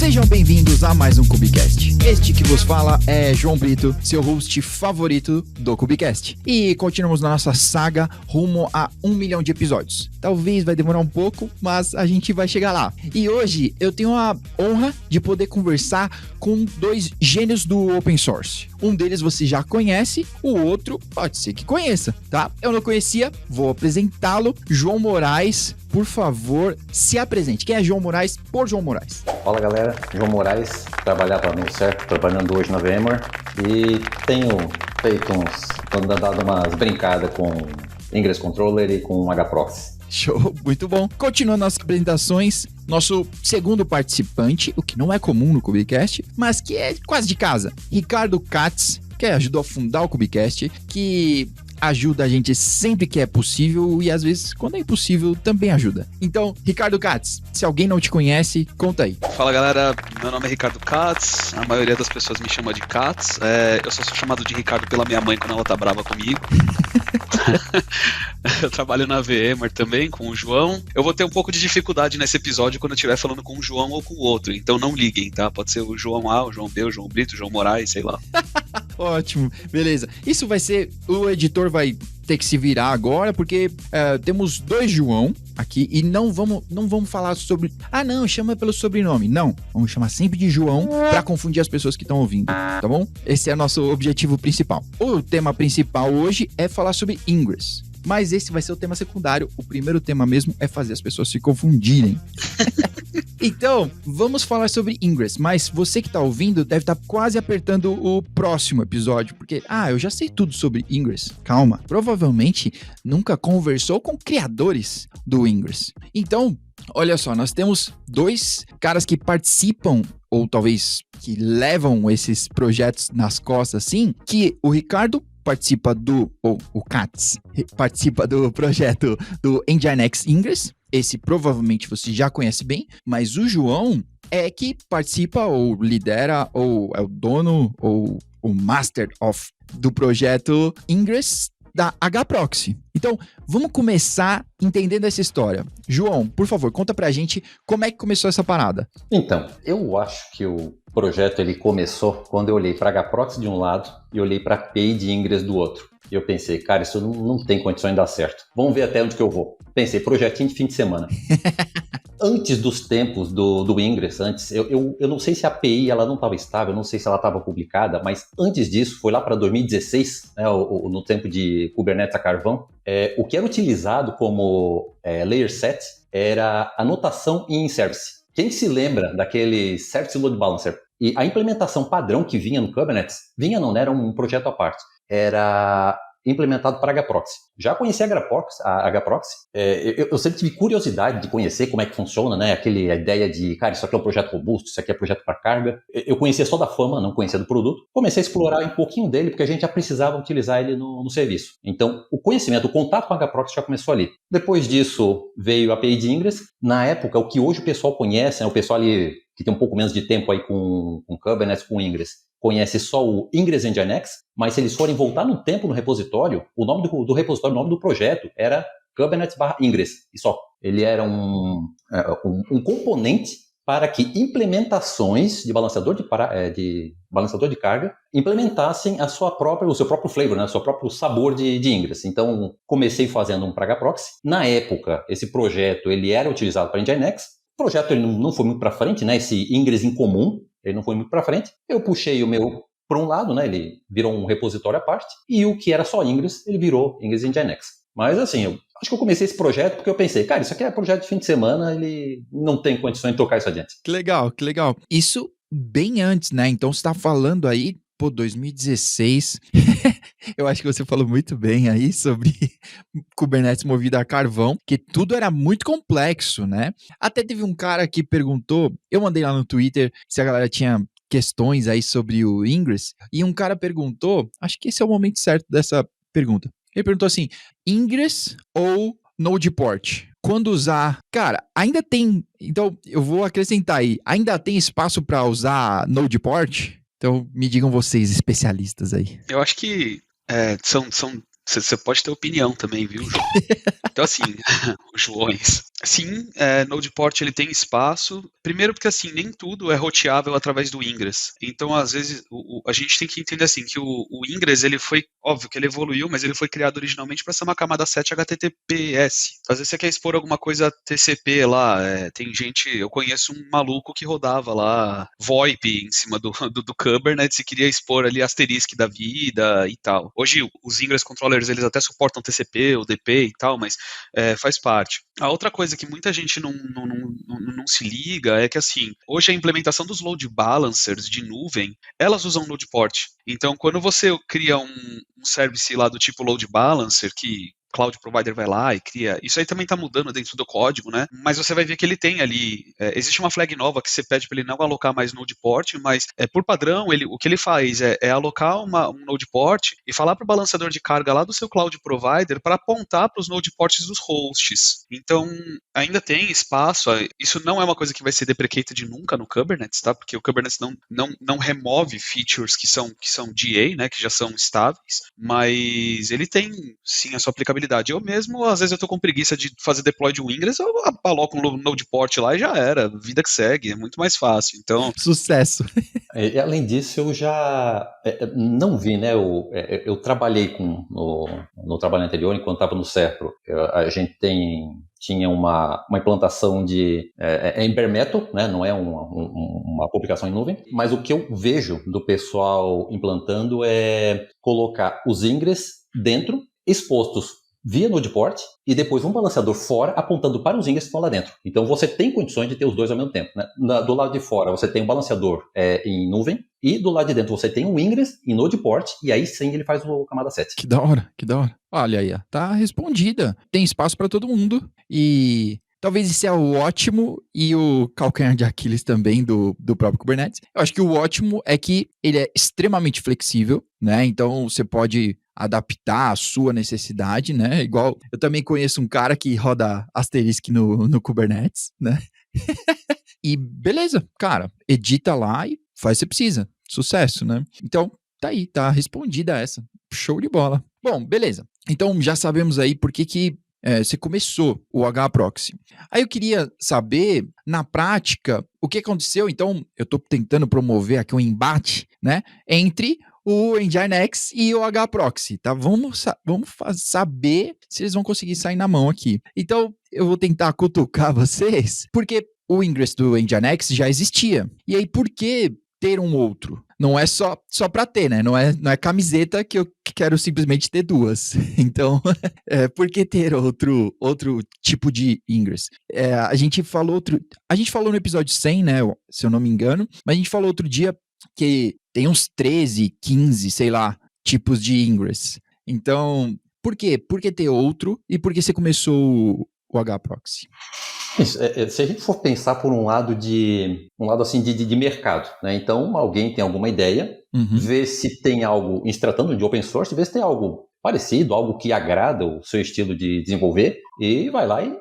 Sejam bem-vindos a mais um Cubicast. Este que vos fala é João Brito, seu host favorito do Cubicast. E continuamos na nossa saga rumo a 1 milhão de episódios. Talvez vai demorar um pouco, mas a gente vai chegar lá. E hoje eu tenho a honra de poder conversar com dois gênios do open source. Um deles você já conhece, o outro pode ser que conheça, tá? Eu não conhecia, vou apresentá-lo. João Moraes, por favor, se apresente. Quem é João Moraes por João Moraes? Fala galera, João Moraes, trabalhava no CERT, trabalhando hoje na VMware e tenho dado umas brincadas com Ingress Controller e com HProxy. Show, muito bom. Continuando nossas apresentações, nosso segundo participante, o que não é comum no Cubicast, mas que é quase de casa, Ricardo Katz, que ajudou a fundar o Cubicast, que ajuda a gente sempre que é possível e às vezes, quando é impossível, também ajuda. Então, Ricardo Katz, se alguém não te conhece, conta aí. Fala galera, meu nome é Ricardo Katz, a maioria das pessoas me chama de Katz, eu só sou chamado de Ricardo pela minha mãe quando ela tá brava comigo. Eu trabalho na VMware também com o João. Eu vou ter um pouco de dificuldade nesse episódio quando eu estiver falando com o João ou com o outro, então não liguem, tá? Pode ser o João A, o João B, o João Brito, o João Moraes, sei lá. Ótimo, beleza. Isso vai ser, o editor vai ter que se virar agora, porque temos dois João aqui e não vamos falar sobre... Ah, não, chama pelo sobrenome. Não, vamos chamar sempre de João pra confundir as pessoas que estão ouvindo, tá bom? Esse é nosso objetivo principal. O tema principal hoje é falar sobre Ingress. Mas esse vai ser o tema secundário. O primeiro tema mesmo é fazer as pessoas se confundirem. Então, vamos falar sobre Ingress. Mas você que tá ouvindo deve estar quase apertando o próximo episódio. Porque, eu já sei tudo sobre Ingress. Calma. Provavelmente nunca conversou com criadores do Ingress. Então, olha só, nós temos dois caras que participam, ou talvez que levam esses projetos nas costas, assim, que o Ricardo participa o Katz participa do projeto do Nginx Ingress. Esse provavelmente você já conhece bem, mas o João é que participa ou lidera ou é o dono ou o master of do projeto Ingress da HProxy. Então, vamos começar entendendo essa história. João, por favor, conta pra gente como é que começou essa parada. Então, eu acho que o projeto ele começou quando eu olhei para HProxy de um lado e olhei para a API de Ingress do outro. E eu pensei, cara, isso não tem condições de dar certo. Vamos ver até onde que eu vou. Pensei, projetinho de fim de semana. Antes dos tempos do Ingress, eu não sei se a API ela não estava estável, eu não sei se ela estava publicada, mas antes disso, foi lá para 2016, né, no tempo de Kubernetes a carvão, o que era utilizado como Layer Set era a notação em service. Quem se lembra daquele Service Load Balancer? E a implementação padrão que vinha no Kubernetes, era um projeto à parte, era implementado para HProxy. Já conheci a HProxy. Eu sempre tive curiosidade de conhecer como é que funciona, né? A ideia de, cara, isso aqui é um projeto robusto, isso aqui é projeto para carga. Eu conhecia só da fama, não conhecia do produto. Comecei a explorar um pouquinho dele, porque a gente já precisava utilizar ele no serviço. Então, o conhecimento, o contato com a HProxy já começou ali. Depois disso, veio a API de Ingress. Na época, o que hoje o pessoal conhece, né? O pessoal ali que tem um pouco menos de tempo aí com Kubernetes, com Ingress, conhece só o Ingress Nginx, mas se eles forem voltar no tempo no repositório, o nome do repositório, o nome do projeto era Kubernetes/Ingress, e só. Ele era um componente para que implementações de balanceador de carga implementassem o seu próprio flavor, né, o seu próprio sabor de Ingress. Então, comecei fazendo um para HProxy. Na época, esse projeto ele era utilizado para Nginx. O projeto ele não foi muito para frente, né, esse Ingress em comum, ele não foi muito para frente. Eu puxei o meu para um lado, né? Ele virou um repositório à parte. E o que era só Ingress, ele virou Ingress Nginx. Mas assim, eu acho que eu comecei esse projeto porque eu pensei, cara, isso aqui é projeto de fim de semana, ele não tem condições de tocar isso adiante. Que legal. Isso bem antes, né? Então você tá falando aí, 2016. Eu acho que você falou muito bem aí sobre Kubernetes movido a carvão, que tudo era muito complexo, né? Até teve um cara que perguntou, eu mandei lá no Twitter se a galera tinha questões aí sobre o Ingress, e um cara perguntou, acho que esse é o momento certo dessa pergunta. Ele perguntou assim, Ingress ou Nodeport? Quando usar... Cara, ainda tem... Então, eu vou acrescentar aí. Ainda tem espaço para usar Nodeport? Então, me digam vocês, especialistas aí. Eu acho que são Você pode ter opinião também, viu, João? Então, assim, os Joões. Sim, Node Port ele tem espaço. Primeiro porque, assim, nem tudo é roteável através do Ingress. Então, às vezes, a gente tem que entender, assim, que o Ingress, ele foi, óbvio que ele evoluiu, mas ele foi criado originalmente para ser uma camada 7 HTTPS. Às vezes você quer expor alguma coisa TCP lá, tem gente, eu conheço um maluco que rodava lá VoIP em cima do Kubernetes e queria expor ali asterisk da vida e tal. Hoje, os Ingress Controllers, eles até suportam TCP, UDP e tal, mas faz parte. A outra coisa que muita gente não se liga é que, assim, hoje a implementação dos load balancers de nuvem, elas usam Node Port. Então, quando você cria um service lá do tipo load balancer, que cloud provider vai lá e cria, isso aí também está mudando dentro do código, né? Mas você vai ver que ele tem ali, existe uma flag nova que você pede para ele não alocar mais Node Port, mas por padrão, o que ele faz é alocar um Node Port e falar para o balanceador de carga lá do seu cloud provider para apontar para os Node Ports dos hosts. Então, ainda tem espaço, isso não é uma coisa que vai ser deprecated nunca no Kubernetes, tá? Porque o Kubernetes não remove features que são GA, né, que já são estáveis, mas ele tem, sim, a sua aplicabilidade. Eu mesmo, às vezes eu tô com preguiça de fazer deploy de um Ingress, eu aloco um Node Port lá e já era, vida que segue, é muito mais fácil. Então, sucesso. E, além disso, eu já não vi, né? Eu trabalhei no trabalho anterior, enquanto estava no Serpro. A gente tinha uma implantação em bare metal, né? Não é uma publicação em nuvem, mas o que eu vejo do pessoal implantando é colocar os Ingress dentro, expostos via Node Port, e depois um balanceador fora apontando para os Ingress que estão lá dentro. Então você tem condições de ter os dois ao mesmo tempo, né? Do lado de fora você tem um balanceador em nuvem, e do lado de dentro você tem um Ingress em Node Port, e aí sim ele faz o camada 7. Que da hora, que da hora. Olha aí, tá respondida. Tem espaço para todo mundo, e talvez isso é o ótimo e o calcanhar de Aquiles também do próprio Kubernetes. Eu acho que o ótimo é que ele é extremamente flexível, né? Então você pode adaptar a sua necessidade, né? Igual eu também conheço um cara que roda asterisk no Kubernetes, né? E beleza, cara, edita lá e faz o que você precisa. Sucesso, né? Então, tá aí, tá respondida essa. Show de bola. Bom, beleza. Então, já sabemos aí por que você começou o HAProxy. Aí eu queria saber, na prática, o que aconteceu. Então, eu estou tentando promover aqui um embate, né, entre o Nginx e o HAProxy, tá? Vamos saber se eles vão conseguir sair na mão aqui. Então, eu vou tentar cutucar vocês, porque o Ingress do Nginx já existia. E aí, por que ter um outro? Não é só para ter, né? Não é camiseta que eu quero simplesmente ter duas. Então, por que ter outro tipo de Ingress? A gente falou no episódio 100, né? Se eu não me engano, mas a gente falou outro dia que tem uns 13, 15, sei lá, tipos de Ingress. Então, por quê? Por que ter outro? E por que você começou o HAProxy? Isso, se a gente for pensar por um lado assim de mercado, né? Então alguém tem alguma ideia, vê se tem algo, em se tratando de open source, vê se tem algo parecido, algo que agrada o seu estilo de desenvolver, e vai lá e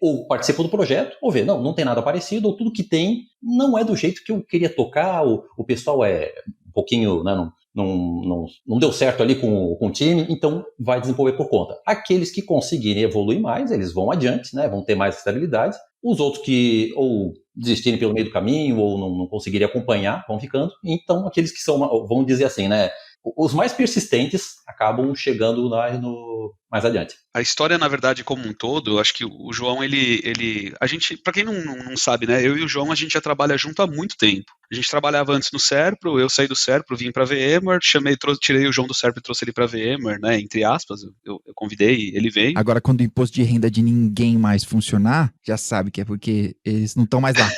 ou participa do projeto, ou vê, não tem nada parecido, ou tudo que tem não é do jeito que eu queria tocar, o pessoal é um pouquinho, né, não deu certo ali com o time, então vai desenvolver por conta. Aqueles que conseguirem evoluir mais, eles vão adiante, né, vão ter mais estabilidade. Os outros que ou desistirem pelo meio do caminho ou não conseguirem acompanhar, vão ficando. Então, aqueles que são, vamos dizer assim, né, os mais persistentes acabam chegando mais adiante. A história, na verdade, como um todo, eu acho que o João, a gente, pra quem não sabe, né, eu e o João, a gente já trabalha junto há muito tempo. A gente trabalhava antes no Serpro, eu saí do Serpro, vim pra VMware, tirei o João do Serpro e trouxe ele pra VMware, né, entre aspas, eu convidei, ele veio. Agora, quando o imposto de renda de ninguém mais funcionar, já sabe que é porque eles não estão mais lá.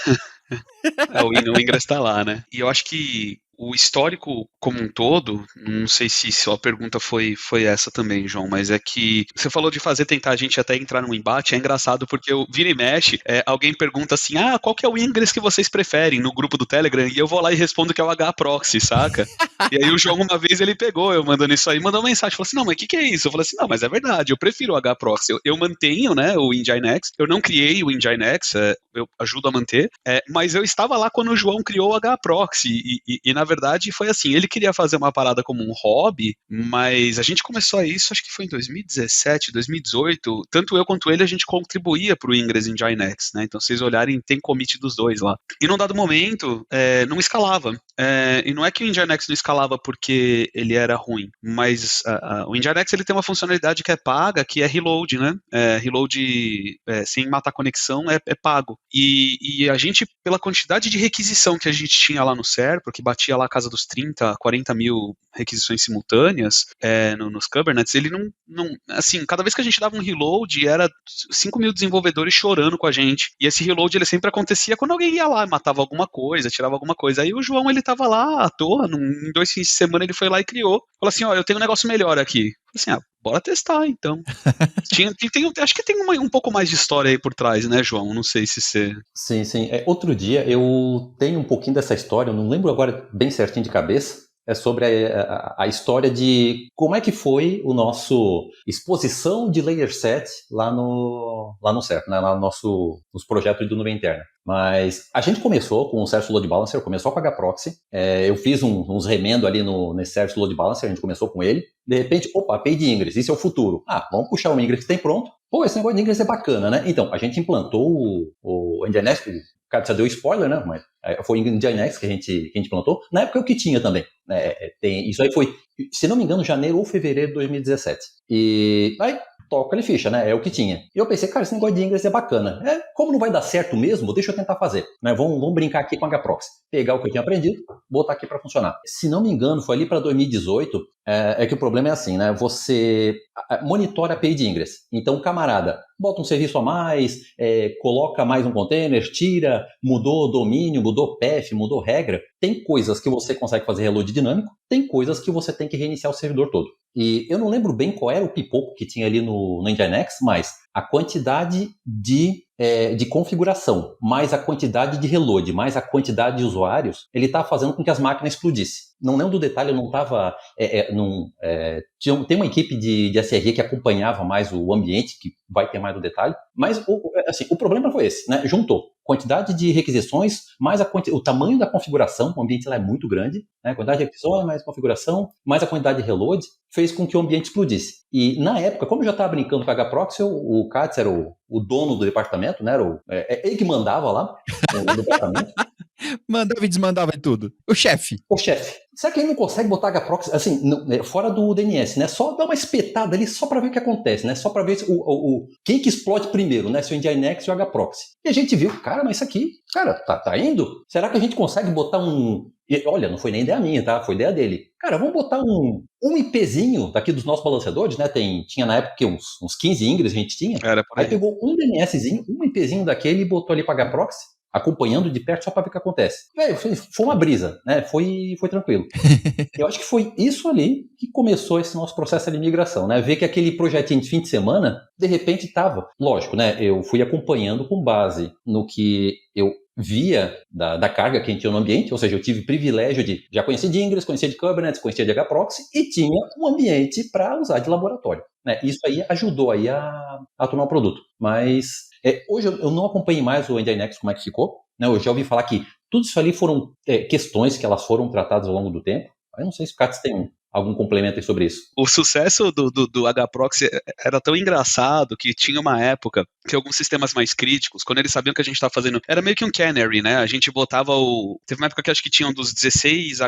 O Ingress tá lá, né? E eu acho que o histórico como um todo, não sei se sua pergunta foi essa também, João, mas é que você falou de tentar a gente até entrar num embate, é engraçado porque eu vira e mexe, alguém pergunta assim, qual que é o Ingress que vocês preferem no grupo do Telegram? E eu vou lá e respondo que é o HAProxy, saca? E aí o João uma vez ele pegou, eu mandando isso aí, mandou uma mensagem, falou assim, não, mas o que é isso? Eu falei assim, não, mas é verdade, eu prefiro o HAProxy, eu mantenho, né, o Nginx, eu não criei o Nginx, eu ajudo a manter, mas eu estava lá quando o João criou o HAProxy, e na verdade, foi assim, ele queria fazer uma parada como um hobby, mas a gente começou isso, acho que foi em 2017, 2018, tanto eu quanto ele, a gente contribuía pro Ingress em Nginx, né? Então, se vocês olharem, tem commit dos dois lá. E num dado momento, não escalava. E não é que o Nginx não escalava porque ele era ruim, mas o Nginx ele tem uma funcionalidade que é paga, que é reload, né? Reload sem matar conexão é pago. E a gente, pela quantidade de requisição que a gente tinha lá no Serpa, que batia lá a casa dos 30, 40 mil requisições simultâneas nos Kubernets, ele não. Assim, cada vez que a gente dava um reload, era 5 mil desenvolvedores chorando com a gente. E esse reload ele sempre acontecia quando alguém ia lá, matava alguma coisa, tirava alguma coisa. Aí o João ele tava lá à toa, em 2 fins de semana ele foi lá e criou. Falou assim: ó, eu tenho um negócio melhor aqui. Falei assim, bora testar então. Acho que tem um pouco mais de história aí por trás, né, João? Não sei se você. Sim, sim. Outro dia eu tenho um pouquinho dessa história, eu não lembro agora bem certinho de cabeça. É sobre a história de como é que foi o nosso exposição de layer set lá no CERF, né? Lá no nos projetos de nuvem interna. Mas a gente começou com o Service Load Balancer, começou com a HProxy. Eu fiz uns remendos ali nesse Service Load Balancer, a gente começou com ele. De repente, opa, API de Ingress, isso é o futuro. Vamos puxar o Ingress que tem pronto. Pô, esse negócio de Ingress é bacana, né? Então, a gente implantou o Nginx, o cara já deu spoiler, né? Mas foi o Nginx que a gente implantou. Na época é o que tinha também. Isso aí foi, se não me engano, janeiro ou fevereiro de 2017. E aí, toca ali ficha, né? É o que tinha. E eu pensei, cara, esse negócio de Ingress é bacana. Como não vai dar certo mesmo, deixa eu tentar fazer. Né? Vamos brincar aqui com a HProxy. Pegar o que eu tinha aprendido, botar aqui para funcionar. Se não me engano, foi ali para 2018, que o problema é assim, né? Você monitora a API de Ingress. Então, o camarada bota um serviço a mais, coloca mais um container, tira, mudou o domínio, mudou path, mudou regra. Tem coisas que você consegue fazer reload dinâmico, tem coisas que você tem que reiniciar o servidor todo. E eu não lembro bem qual era o pipoco que tinha ali no Nginx, mas a quantidade de configuração, mais a quantidade de reload, mais a quantidade de usuários, ele estava fazendo com que as máquinas explodissem. Não lembro do detalhe, eu não estava... tem uma equipe de SRE que acompanhava mais o ambiente, que vai ter mais do detalhe, mas o problema foi esse, né? Juntou quantidade de requisições, mais o tamanho da configuração, o ambiente lá é muito grande, né? Quantidade de requisições, mais configuração, mais a quantidade de reload, fez com que o ambiente explodisse. E na época, como eu já estava brincando com a HProxy, o Katz era o dono do departamento, né? Ele que mandava lá no departamento. Mandava e desmandava em tudo. O chefe. Será que ele não consegue botar HProxy, assim, fora do DNS, né? Só dar uma espetada ali, só para ver o que acontece, né? Só para ver quem que explode primeiro, né? Se o Nginx ou o HProxy. E a gente viu, cara, mas isso aqui, cara, tá indo? Será que a gente consegue botar olha, não foi nem ideia minha, tá? Foi ideia dele. Cara, vamos botar um IPzinho daqui dos nossos balanceadores, né? Tinha na época uns 15 Ingress a gente tinha. Aí pegou um DNSzinho, um IPzinho daquele e botou ali para HProxy, acompanhando de perto só para ver o que acontece. Foi uma brisa, né? Foi tranquilo. Eu acho que foi isso ali que começou esse nosso processo de migração, né? Ver que aquele projetinho de fim de semana, de repente estava. Lógico, né? Eu fui acompanhando com base no que eu via da carga que a gente tinha no ambiente, ou seja, eu tive privilégio de já conhecer de Ingress, conhecer de Kubernetes, conhecer de HProxy e tinha um ambiente para usar de laboratório. Né? Isso aí ajudou aí a tornar o produto. Mas hoje eu não acompanhei mais o Nginx, como é que ficou. Né? Eu já ouvi falar que tudo isso ali foram questões que elas foram tratadas ao longo do tempo. Eu não sei se o Katz tem algum complemento aí sobre isso. O sucesso do HProxy era tão engraçado que tinha uma época que alguns sistemas mais críticos, quando eles sabiam que a gente estava fazendo, era meio que um canary, né? A gente botava teve uma época que acho que tinham dos 16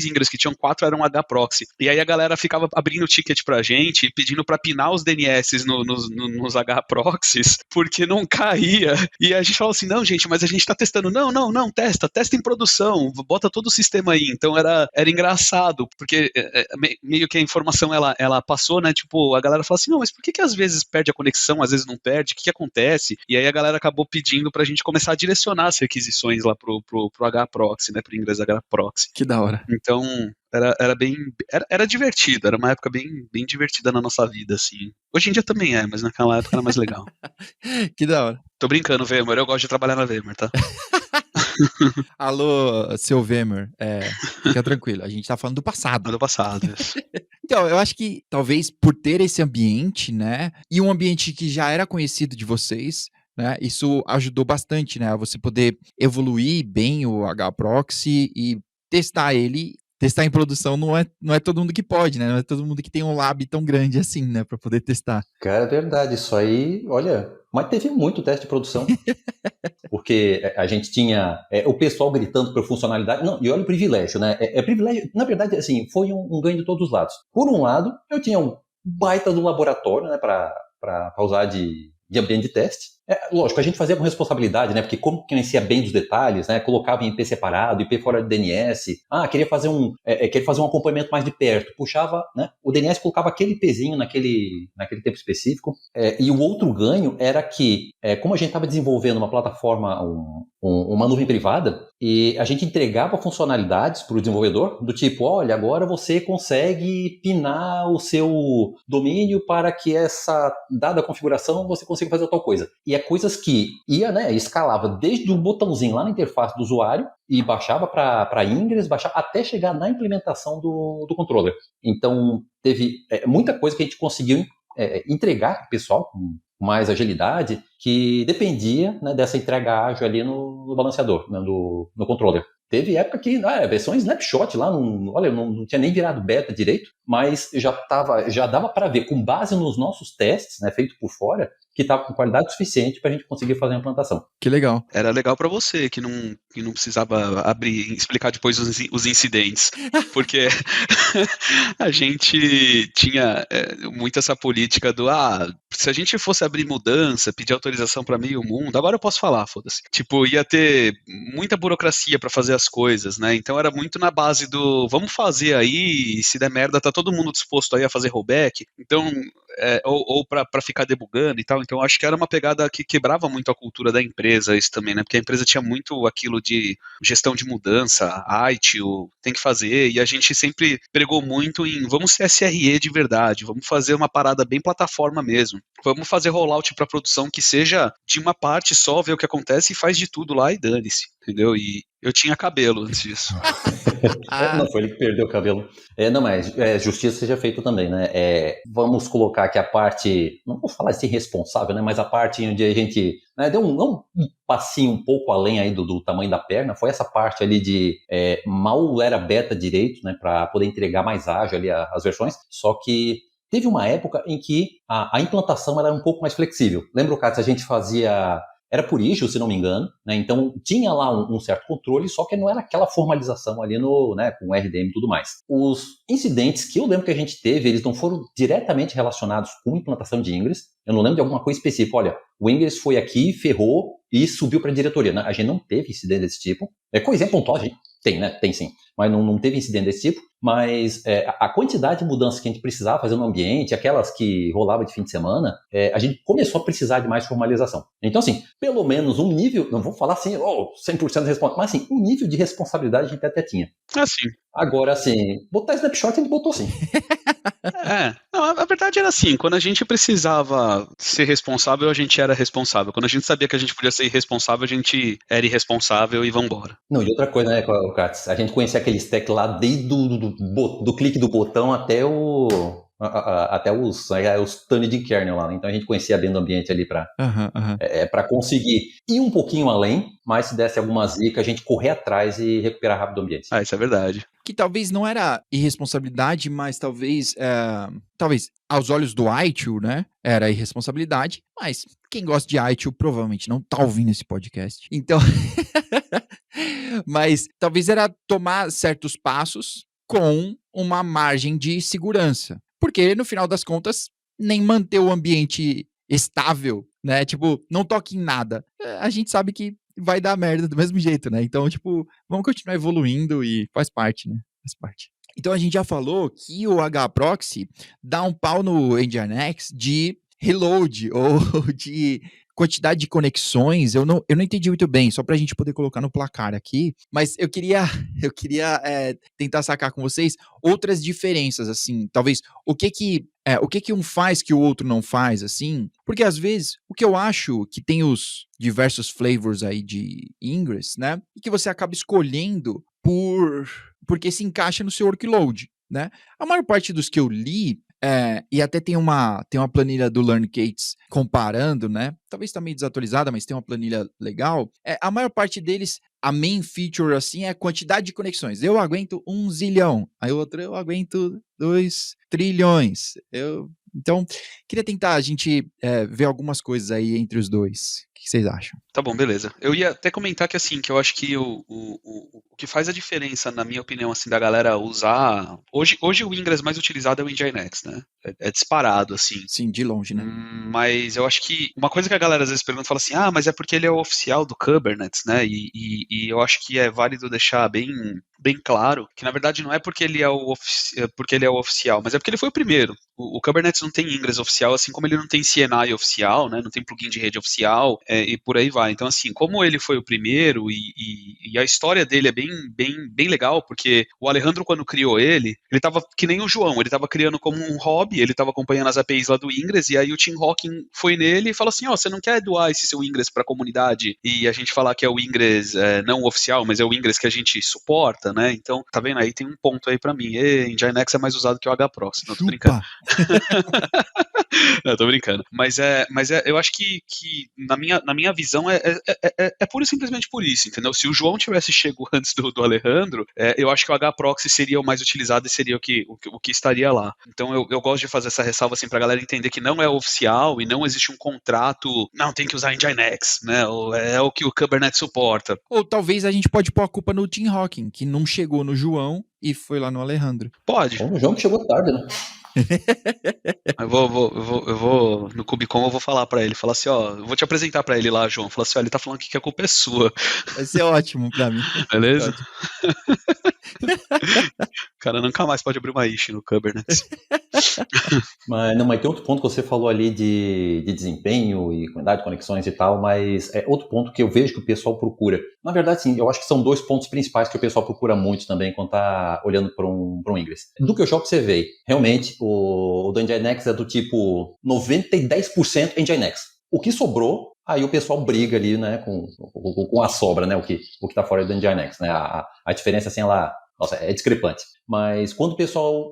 Ingress que tinham 4 eram HProxy. E aí a galera ficava abrindo o ticket pra gente e pedindo pra pinar os DNS nos HProxys, porque não caía. E a gente falava assim, não, gente, mas a gente tá testando. Não, testa em produção, bota todo o sistema aí. Então era engraçado, porque meio que a informação ela passou, né? Tipo, a galera fala assim, não, mas por que às vezes perde a conexão, às vezes não perde? O que acontece? E aí a galera acabou pedindo pra gente começar a direcionar as requisições lá pro HProxy, né? Pro Ingress HProxy. Que da hora. Então, era divertido, era uma época bem, bem divertida na nossa vida, assim. Hoje em dia também mas naquela época era mais legal. Que da hora. Tô brincando, Vemer, eu gosto de trabalhar na Vemer, tá? Alô, seu Vemer, fica tranquilo, a gente tá falando do passado. Do passado. Então, eu acho que talvez por ter esse ambiente, né, e um ambiente que já era conhecido de vocês, né, isso ajudou bastante, né, a você poder evoluir bem o HProxy e testar ele. Testar em produção não é todo mundo que pode, né? Não é todo mundo que tem um lab tão grande assim, né? Pra poder testar. Cara, é verdade, isso aí, olha, mas teve muito teste de produção. Porque a gente tinha o pessoal gritando por funcionalidade. Não, e olha o privilégio, né? Privilégio, na verdade, assim, foi um ganho de todos os lados. Por um lado, eu tinha um baita do laboratório, né, para usar de ambiente de teste. Lógico, a gente fazia com responsabilidade, né? Porque como conhecia bem dos detalhes, né? Colocava em IP separado, IP fora de DNS. Queria fazer um acompanhamento mais de perto. Puxava, né? O DNS colocava aquele IPzinho naquele tempo específico. E o outro ganho era que, como a gente estava desenvolvendo uma plataforma, uma nuvem privada, e a gente entregava funcionalidades para o desenvolvedor, do tipo, olha, agora você consegue pinar o seu domínio para que essa dada configuração você consiga fazer tal coisa. E coisas que ia, né, escalava desde um botãozinho lá na interface do usuário e baixava para Ingress, baixava até chegar na implementação do controller. Então, teve muita coisa que a gente conseguiu entregar para o pessoal com mais agilidade, que dependia, né, dessa entrega ágil ali no balanceador, né, no controller. Teve época que versão snapshot lá, não tinha nem virado beta direito, mas já dava para ver, com base nos nossos testes, né, feito por fora, que estava com qualidade suficiente para a gente conseguir fazer a implantação. Que legal. Era legal para você, que não precisava abrir e explicar depois os incidentes, porque a gente tinha muito essa política do, se a gente fosse abrir mudança, pedir autorização para meio mundo, agora eu posso falar, foda-se. Tipo, ia ter muita burocracia para fazer as coisas, né? Então era muito na base do, vamos fazer aí, e se der merda, tá todo mundo disposto aí a fazer rollback, então, ou para ficar debugando e tal. Então acho que era uma pegada que quebrava muito a cultura da empresa, isso também, né? Porque a empresa tinha muito aquilo de gestão de mudança, ITIL, tem que fazer, e a gente sempre pregou muito em vamos ser SRE de verdade, vamos fazer uma parada bem plataforma mesmo, vamos fazer rollout para produção que seja de uma parte só, ver o que acontece e faz de tudo lá e dane-se, entendeu? E eu tinha cabelo antes disso. Não foi ele que perdeu o cabelo. Não, mas justiça seja feita também, né? Vamos colocar aqui a parte, não vou falar assim responsável, né? Mas a parte onde a gente deu um passinho um pouco além aí do tamanho da perna, foi essa parte ali de mal era beta direito, né? Para poder entregar mais ágil ali as versões, só que teve uma época em que a implantação era um pouco mais flexível. Lembra o caso que a gente fazia... Era por issue, se não me engano, né? Então tinha lá um certo controle, só que não era aquela formalização ali com RDM e tudo mais. Os incidentes que eu lembro que a gente teve, eles não foram diretamente relacionados com implantação de Ingress. Eu não lembro de alguma coisa específica. Olha, o Ingress foi aqui, ferrou e subiu para a diretoria. A gente não teve incidente desse tipo. Coisinha pontual, a gente tem, né? Tem sim. Mas não teve incidente desse tipo. Mas a quantidade de mudanças que a gente precisava fazer no ambiente, aquelas que rolava de fim de semana, a gente começou a precisar de mais formalização. Então, assim, pelo menos um nível, não vou falar assim, 100% de responsabilidade, mas assim, um nível de responsabilidade a gente até tinha. Assim. Agora, assim, botar snapshot a gente botou sim. Não, a verdade era assim, quando a gente precisava ser responsável, a gente era responsável. Quando a gente sabia que a gente podia ser irresponsável, a gente era irresponsável e vambora. Não, e outra coisa, né, Katz? A gente conhecia aquele stack lá desde do clique do botão até os tunnel de kernel lá. Então a gente conhecia bem do ambiente ali para conseguir ir um pouquinho além, mas se desse alguma zica, a gente correr atrás e recuperar rápido o ambiente. Isso é verdade. Que talvez não era irresponsabilidade, mas talvez aos olhos do ITIL, né, era irresponsabilidade, mas quem gosta de ITIL provavelmente não tá ouvindo esse podcast. Então, mas talvez era tomar certos passos com uma margem de segurança, porque no final das contas, nem manter o ambiente estável, né, tipo, não toque em nada, a gente sabe que vai dar merda do mesmo jeito, né? Então, tipo, vamos continuar evoluindo e faz parte, né? Faz parte. Então, a gente já falou que o HProxy dá um pau no Nginx de reload ou de quantidade de conexões. Eu não entendi muito bem, só pra gente poder colocar no placar aqui, mas eu queria tentar sacar com vocês outras diferenças, assim, talvez o que um faz que o outro não faz, assim, porque às vezes o que eu acho que tem os diversos flavors aí de Ingress, né, e que você acaba escolhendo porque se encaixa no seu workload, né, a maior parte dos que eu li, e até tem uma planilha do LearnK8s comparando, né? Talvez está meio desatualizada, mas tem uma planilha legal. A maior parte deles a main feature, assim, é a quantidade de conexões. Eu aguento 1 zilhão. Aí outra, eu aguento 2 trilhões. Então, queria tentar a gente ver algumas coisas aí entre os dois. O que vocês acham? Tá bom, beleza. Eu ia até comentar que assim, que eu acho que o que faz a diferença, na minha opinião, assim, da galera usar. Hoje o Ingress mais utilizado é o Nginx, né? É disparado, assim. Sim, de longe, né? Mas eu acho que uma coisa que a galera às vezes pergunta, fala assim, mas é porque ele é o oficial do Kubernetes, né? E eu acho que é válido deixar bem claro que na verdade não é porque ele é porque ele é o oficial, mas é porque ele foi o primeiro. O Kubernetes não tem Ingress oficial, assim como ele não tem CNI oficial, né? Não tem plugin de rede oficial, e por aí vai. Então, assim, como ele foi o primeiro e a história dele é bem legal, porque o Alejandro, quando criou ele tava que nem o João, ele tava criando como um hobby, ele tava acompanhando as APIs lá do Ingress, e aí o Tim Hocking foi nele e falou assim, você não quer doar esse seu Ingress pra comunidade e a gente falar que é o Ingress não oficial, mas é o Ingress que a gente suporta, né? Então, tá vendo aí? Tem um ponto aí pra mim. Nginx é mais usado que o HProxy. Não, tô brincando. Não, tô brincando. Mas eu acho que na minha visão é pura e simplesmente por isso, entendeu? Se o João tivesse chego antes do Alejandro, eu acho que o HProxy seria o mais utilizado e seria o que estaria lá. Então eu gosto de fazer essa ressalva assim pra galera entender que não é oficial e não existe um contrato, não, tem que usar Nginx, né? É o que o Kubernetes suporta. Ou talvez a gente pode pôr a culpa no Tim Hocking, que não chegou no João e foi lá no Alejandro. Pode. O João que chegou tarde, né? Eu vou no Kubicon, eu vou falar pra ele, falar assim, eu vou te apresentar pra ele lá, João, falar assim, ele tá falando aqui que a culpa é sua. Vai ser ótimo pra mim. Beleza? O cara nunca mais pode abrir uma issue no Kubernetes. Mas tem outro ponto que você falou ali de desempenho e quantidade de conexões e tal, mas é outro ponto que eu vejo que o pessoal procura. Na verdade, sim, eu acho que são 2 pontos principais que o pessoal procura muito também quando tá olhando para um Ingress. Do que eu já observei, realmente, o do Nginx é do tipo 90% Nginx. O que sobrou, aí o pessoal briga ali, né, com a sobra, né, o que tá fora do Nginx, né, a diferença, assim, ela, nossa, é discrepante. Mas quando o pessoal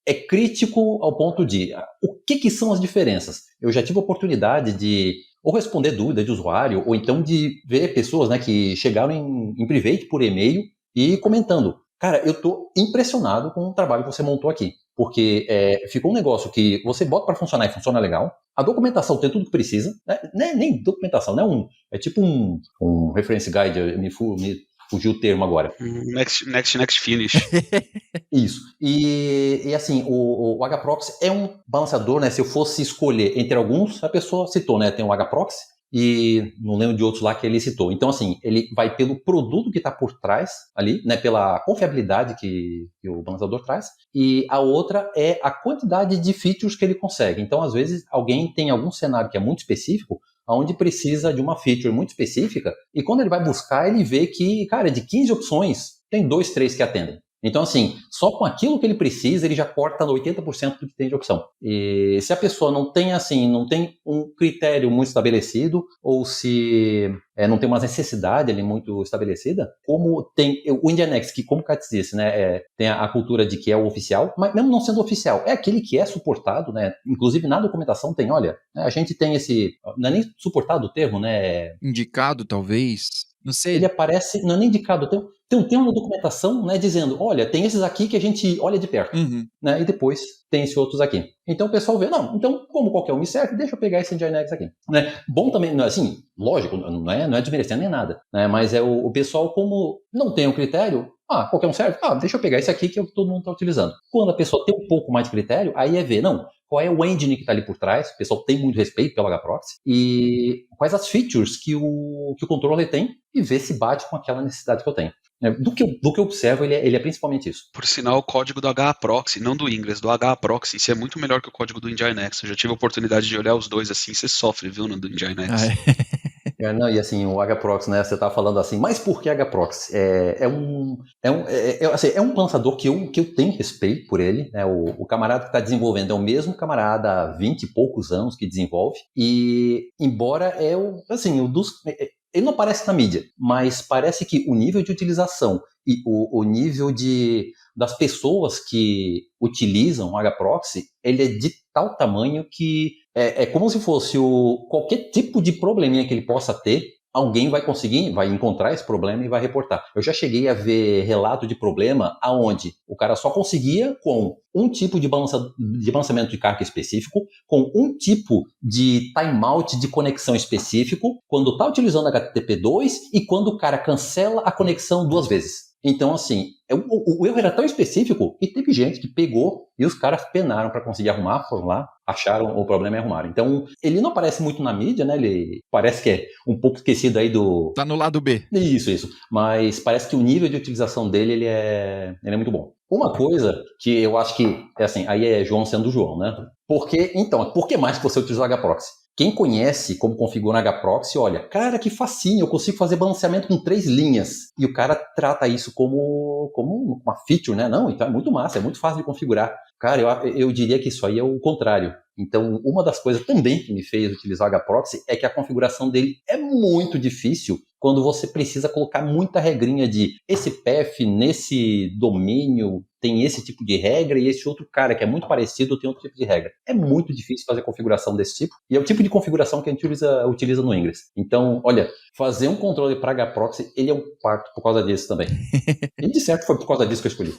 é crítico ao ponto de o que são as diferenças? Eu já tive a oportunidade de ou responder dúvida de usuário, ou então de ver pessoas, né, que chegaram em private por e-mail e comentando, cara, eu tô impressionado com o trabalho que você montou aqui, porque ficou um negócio que você bota para funcionar e funciona legal, a documentação tem tudo que precisa, né? Nem documentação, né? É tipo um reference guide, me fugiu o termo agora. Next finish. Isso. E assim, o HProxy é um balanceador, né? Se eu fosse escolher entre alguns, a pessoa citou, né? Tem o HProxy e não lembro de outros lá que ele citou. Então, assim, ele vai pelo produto que está por trás ali, né? Pela confiabilidade que o balanceador traz. E a outra é a quantidade de features que ele consegue. Então, às vezes, alguém tem algum cenário que é muito específico, onde precisa de uma feature muito específica, e quando ele vai buscar, ele vê que, cara, de 15 opções, tem 2, 3 que atendem. Então, assim, só com aquilo que ele precisa, ele já corta 80% do que tem de opção. E se a pessoa não tem um critério muito estabelecido, ou se não tem uma necessidade ali muito estabelecida, como tem o Nginx, que, como o Katz disse, né, tem a cultura de que é o oficial, mas mesmo não sendo oficial, é aquele que é suportado, né? Inclusive na documentação tem, olha, a gente tem esse, não é nem suportado o termo, né? Indicado, talvez. Não sei. Ele aparece, não é nem indicado, tem um termo na documentação, né, dizendo, olha, tem esses aqui que a gente olha de perto, né, e depois tem esses outros aqui. Então o pessoal vê, não, então como qualquer um me serve, deixa eu pegar esse Nginx aqui. Né? Bom também, assim, lógico, não é desmerecendo nem nada, né, mas o pessoal, como não tem um critério, qualquer um serve, deixa eu pegar esse aqui que é o que todo mundo está utilizando. Quando a pessoa tem um pouco mais de critério, aí é ver, não, qual é o engine que está ali por trás, o pessoal tem muito respeito pelo HProxy, e quais as features que o controller tem, e ver se bate com aquela necessidade que eu tenho. Do que eu observo, ele é principalmente isso. Por sinal, o código do HProxy, não do Ingress, do HProxy, isso é muito melhor que o código do Nginx. Eu já tive a oportunidade de olhar os dois assim, você sofre, viu, no do Nginx. Não, e assim, o HProxy, né, você tá falando assim, mas por que HProxy? É um lançador que eu tenho respeito por ele, né, o camarada que está desenvolvendo é o mesmo camarada há 20 e poucos anos que desenvolve, e embora ele não aparece na mídia, mas parece que o nível de utilização e o nível das pessoas que utilizam o HProxy, ele é de tal tamanho que é como se fosse qualquer tipo de probleminha que ele possa ter, alguém vai conseguir, vai encontrar esse problema e vai reportar. Eu já cheguei a ver relato de problema aonde o cara só conseguia com um tipo de balanceamento de carga específico, com um tipo de timeout de conexão específico, quando está utilizando HTTP2 e quando o cara cancela a conexão 2 vezes. Então, assim, o erro era tão específico que teve gente que pegou e os caras penaram para conseguir arrumar, foram lá, acharam o problema e arrumaram. Então, ele não aparece muito na mídia, né? Ele parece que é um pouco esquecido aí do... Tá no lado B. Isso. Mas parece que o nível de utilização dele, ele é muito bom. Uma coisa que eu acho que, é assim, aí é João sendo João, né? Por que mais que você utiliza o HProxy? Quem conhece como configurar HProxy, olha, cara, que facinho, eu consigo fazer balanceamento com 3 linhas. E o cara trata isso como uma feature, né? Não, então é muito massa, é muito fácil de configurar. Cara, eu diria que isso aí é o contrário. Então, uma das coisas também que me fez utilizar o HProxy é que a configuração dele é muito difícil quando você precisa colocar muita regrinha de esse path nesse domínio tem esse tipo de regra e esse outro cara que é muito parecido tem outro tipo de regra. É muito difícil fazer configuração desse tipo e é o tipo de configuração que a gente utiliza no Ingress. Então, olha, fazer um controle para HProxy, ele é um parto por causa disso também. E de certo foi por causa disso que eu escolhi.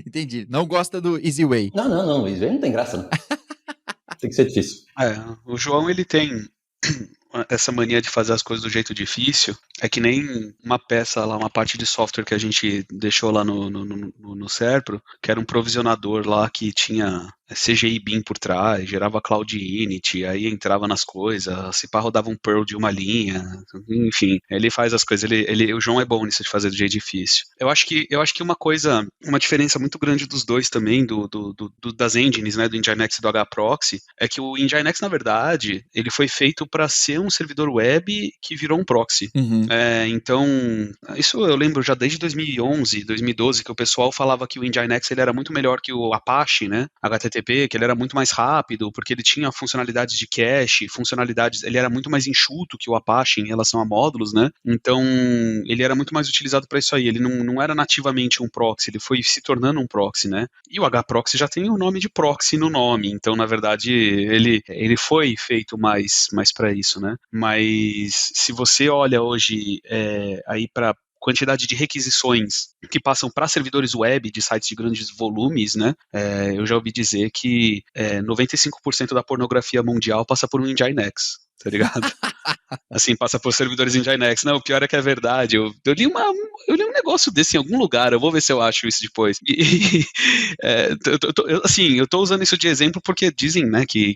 Entendi. Não gosta do Easy Way. Não, Easy Way não tem graça, não. Tem que ser difícil. O João, ele tem essa mania de fazer as coisas do jeito difícil. É que nem uma peça lá, uma parte de software que a gente deixou lá no Serpro, que era um provisionador lá que tinha CGI Beam por trás, gerava Cloud Init, aí entrava nas coisas, se pá rodava um Perl de uma linha, enfim, ele faz as coisas, o João é bom nisso de fazer do jeito difícil. Eu acho que uma diferença muito grande dos dois também, das engines, né, do Nginx e do HProxy, é que o Nginx, na verdade, ele foi feito para ser um servidor web que virou um proxy. Uhum. Então, isso eu lembro já desde 2011, 2012, que o pessoal falava que o Nginx ele era muito melhor que o Apache, né, HTTP, que ele era muito mais rápido, porque ele tinha funcionalidades de cache, ele era muito mais enxuto que o Apache em relação a módulos, né? Então, ele era muito mais utilizado para isso aí. Ele não era nativamente um proxy, ele foi se tornando um proxy, né? E o HProxy já tem o nome de proxy no nome, então, na verdade, ele foi feito mais para isso, né? Mas se você olha hoje aí para quantidade de requisições que passam para servidores web de sites de grandes volumes, né? Eu já ouvi dizer que 95% da pornografia mundial passa por um Nginx, tá ligado? Assim, passa por servidores Nginx. Não, o pior é que é verdade. Eu li um negócio desse em algum lugar, eu vou ver se eu acho isso depois. Eu tô usando isso de exemplo porque dizem, né, que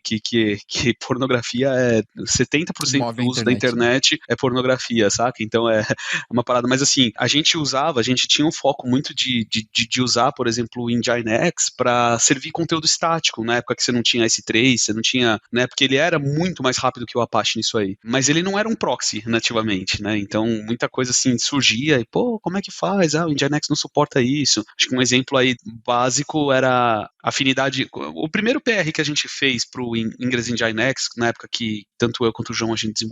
pornografia é 70% do uso da internet é pornografia, saca? Então é uma parada, mas assim, a gente tinha um foco muito de usar, por exemplo, o Nginx para servir conteúdo estático, na época que você não tinha S3, você não tinha, né, porque ele era muito mais rápido que o Apache nisso aí, mas ele não era um proxy nativamente, né, então muita coisa assim surgia e, pô, como é que faz? O Nginx não suporta isso. Acho que um exemplo aí básico era afinidade, o primeiro PR que a gente fez pro Ingress Nginx, na época que tanto eu quanto o João a gente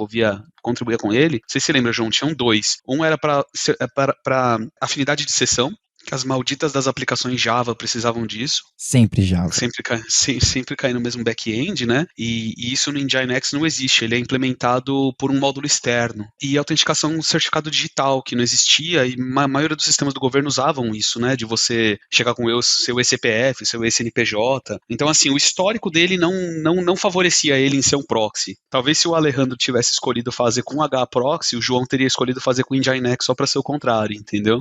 contribuía com ele, você se lembra, João, tinham dois. Um era para afinidade de sessão, que as malditas das aplicações Java precisavam disso. Sempre Java. Sempre cai no mesmo back-end, né? E isso no Nginx não existe, ele é implementado por um módulo externo. E autenticação certificado digital, que não existia, e a maioria dos sistemas do governo usavam isso, né? De você chegar com o seu eCPF, seu eCNPJ. Então, assim, o histórico dele não favorecia ele em ser um proxy. Talvez se o Alejandro tivesse escolhido fazer com HProxy, o João teria escolhido fazer com o Nginx só para ser o contrário, entendeu?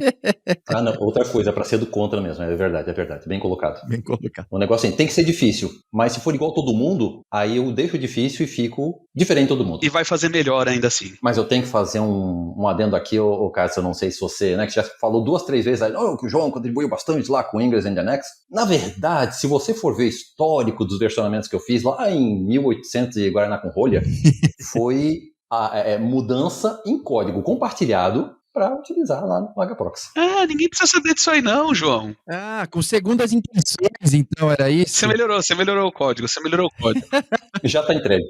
Não, outra coisa, para ser do contra mesmo, é verdade, bem colocado. Bem colocado. O negócio assim, tem que ser difícil, mas se for igual todo mundo, aí eu deixo difícil e fico diferente de todo mundo. E vai fazer melhor ainda assim. Mas eu tenho que fazer um adendo aqui, Cássio, eu não sei se você, né, que já falou 2, 3 vezes aí, que o João contribuiu bastante lá com o Ingress Nginx. Na verdade, se você for ver o histórico dos versionamentos que eu fiz lá em 1800 e Guaraná com rolha, foi a mudança em código compartilhado para utilizar lá no HProxy. Ninguém precisa saber disso aí não, João. Com segundas intenções, então, era isso? Você melhorou o código, Já está entregue.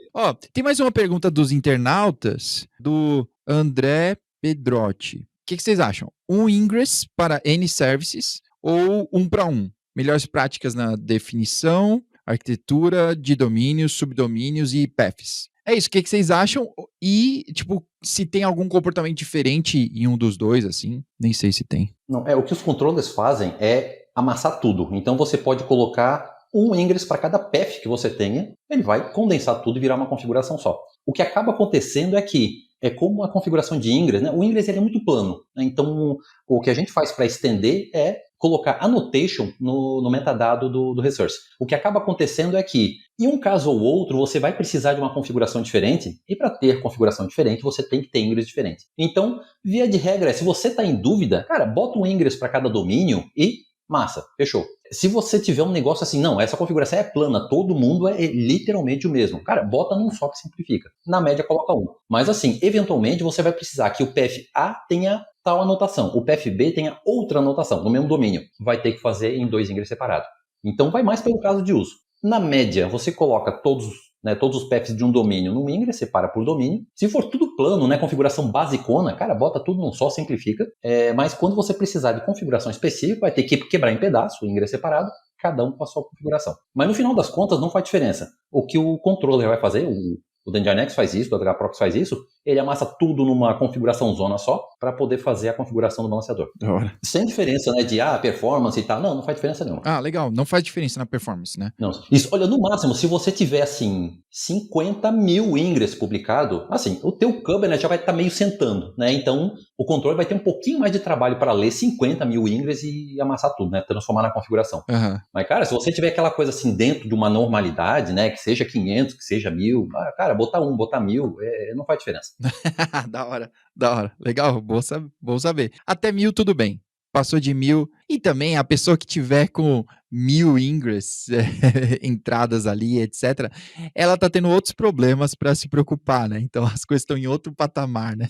Tem mais uma pergunta dos internautas, do André Pedrotti. O que vocês acham? Um Ingress para N services ou 1 para 1? Melhores práticas na definição, arquitetura de domínios, subdomínios e paths. É isso, o que vocês acham? E, tipo, se tem algum comportamento diferente em um dos dois, assim, nem sei se tem. Não, o que os controllers fazem é amassar tudo. Então você pode colocar um ingress para cada path que você tenha, ele vai condensar tudo e virar uma configuração só. O que acaba acontecendo é que, como a configuração de ingress, né, o ingress ele é muito plano, né, então o que a gente faz para estender é colocar annotation no metadado do resource. O que acaba acontecendo é que, em um caso ou outro, você vai precisar de uma configuração diferente, e para ter configuração diferente, você tem que ter ingress diferente. Então, via de regra, se você está em dúvida, cara, bota um ingress para cada domínio e massa, fechou. Se você tiver um negócio assim, não, essa configuração é plana, todo mundo é literalmente o mesmo. Cara, bota num só que simplifica. Na média, coloca um. Mas assim, eventualmente você vai precisar que o path A tenha tal anotação, o path B tenha outra anotação, no mesmo domínio. Vai ter que fazer em 2 ingress separados. Então vai mais pelo caso de uso. Na média, você coloca todos os paths de um domínio num ingress, separa por domínio. Se for tudo plano, né, configuração basicona, cara, bota tudo num só, simplifica. Mas quando você precisar de configuração específica, vai ter que quebrar em pedaço, o ingress separado, cada um com a sua configuração. Mas no final das contas, não faz diferença. O que o controller vai fazer, o Nginx faz isso, o HProxy faz isso, ele amassa tudo numa configuração zona só para poder fazer a configuração do balanceador. Sem diferença, né, de performance e tal. Não faz diferença nenhuma. Legal. Não faz diferença na performance, né? Não. Isso, olha, no máximo, se você tiver, assim, 50 mil ingress publicado, assim, o teu Kubernetes já vai estar meio sentando, né? Então, o controle vai ter um pouquinho mais de trabalho para ler 50 mil ingress e amassar tudo, né? Transformar na configuração. Uhum. Mas, cara, se você tiver aquela coisa assim dentro de uma normalidade, né? Que seja 500, que seja 1000, cara, botar 1000, não faz diferença. Da hora. Legal, bom saber. Até 1000 tudo bem. Passou de 1000. E também a pessoa que tiver com 1000 ingress, entradas ali, etc., ela tá tendo outros problemas para se preocupar, né? Então as coisas estão em outro patamar, né?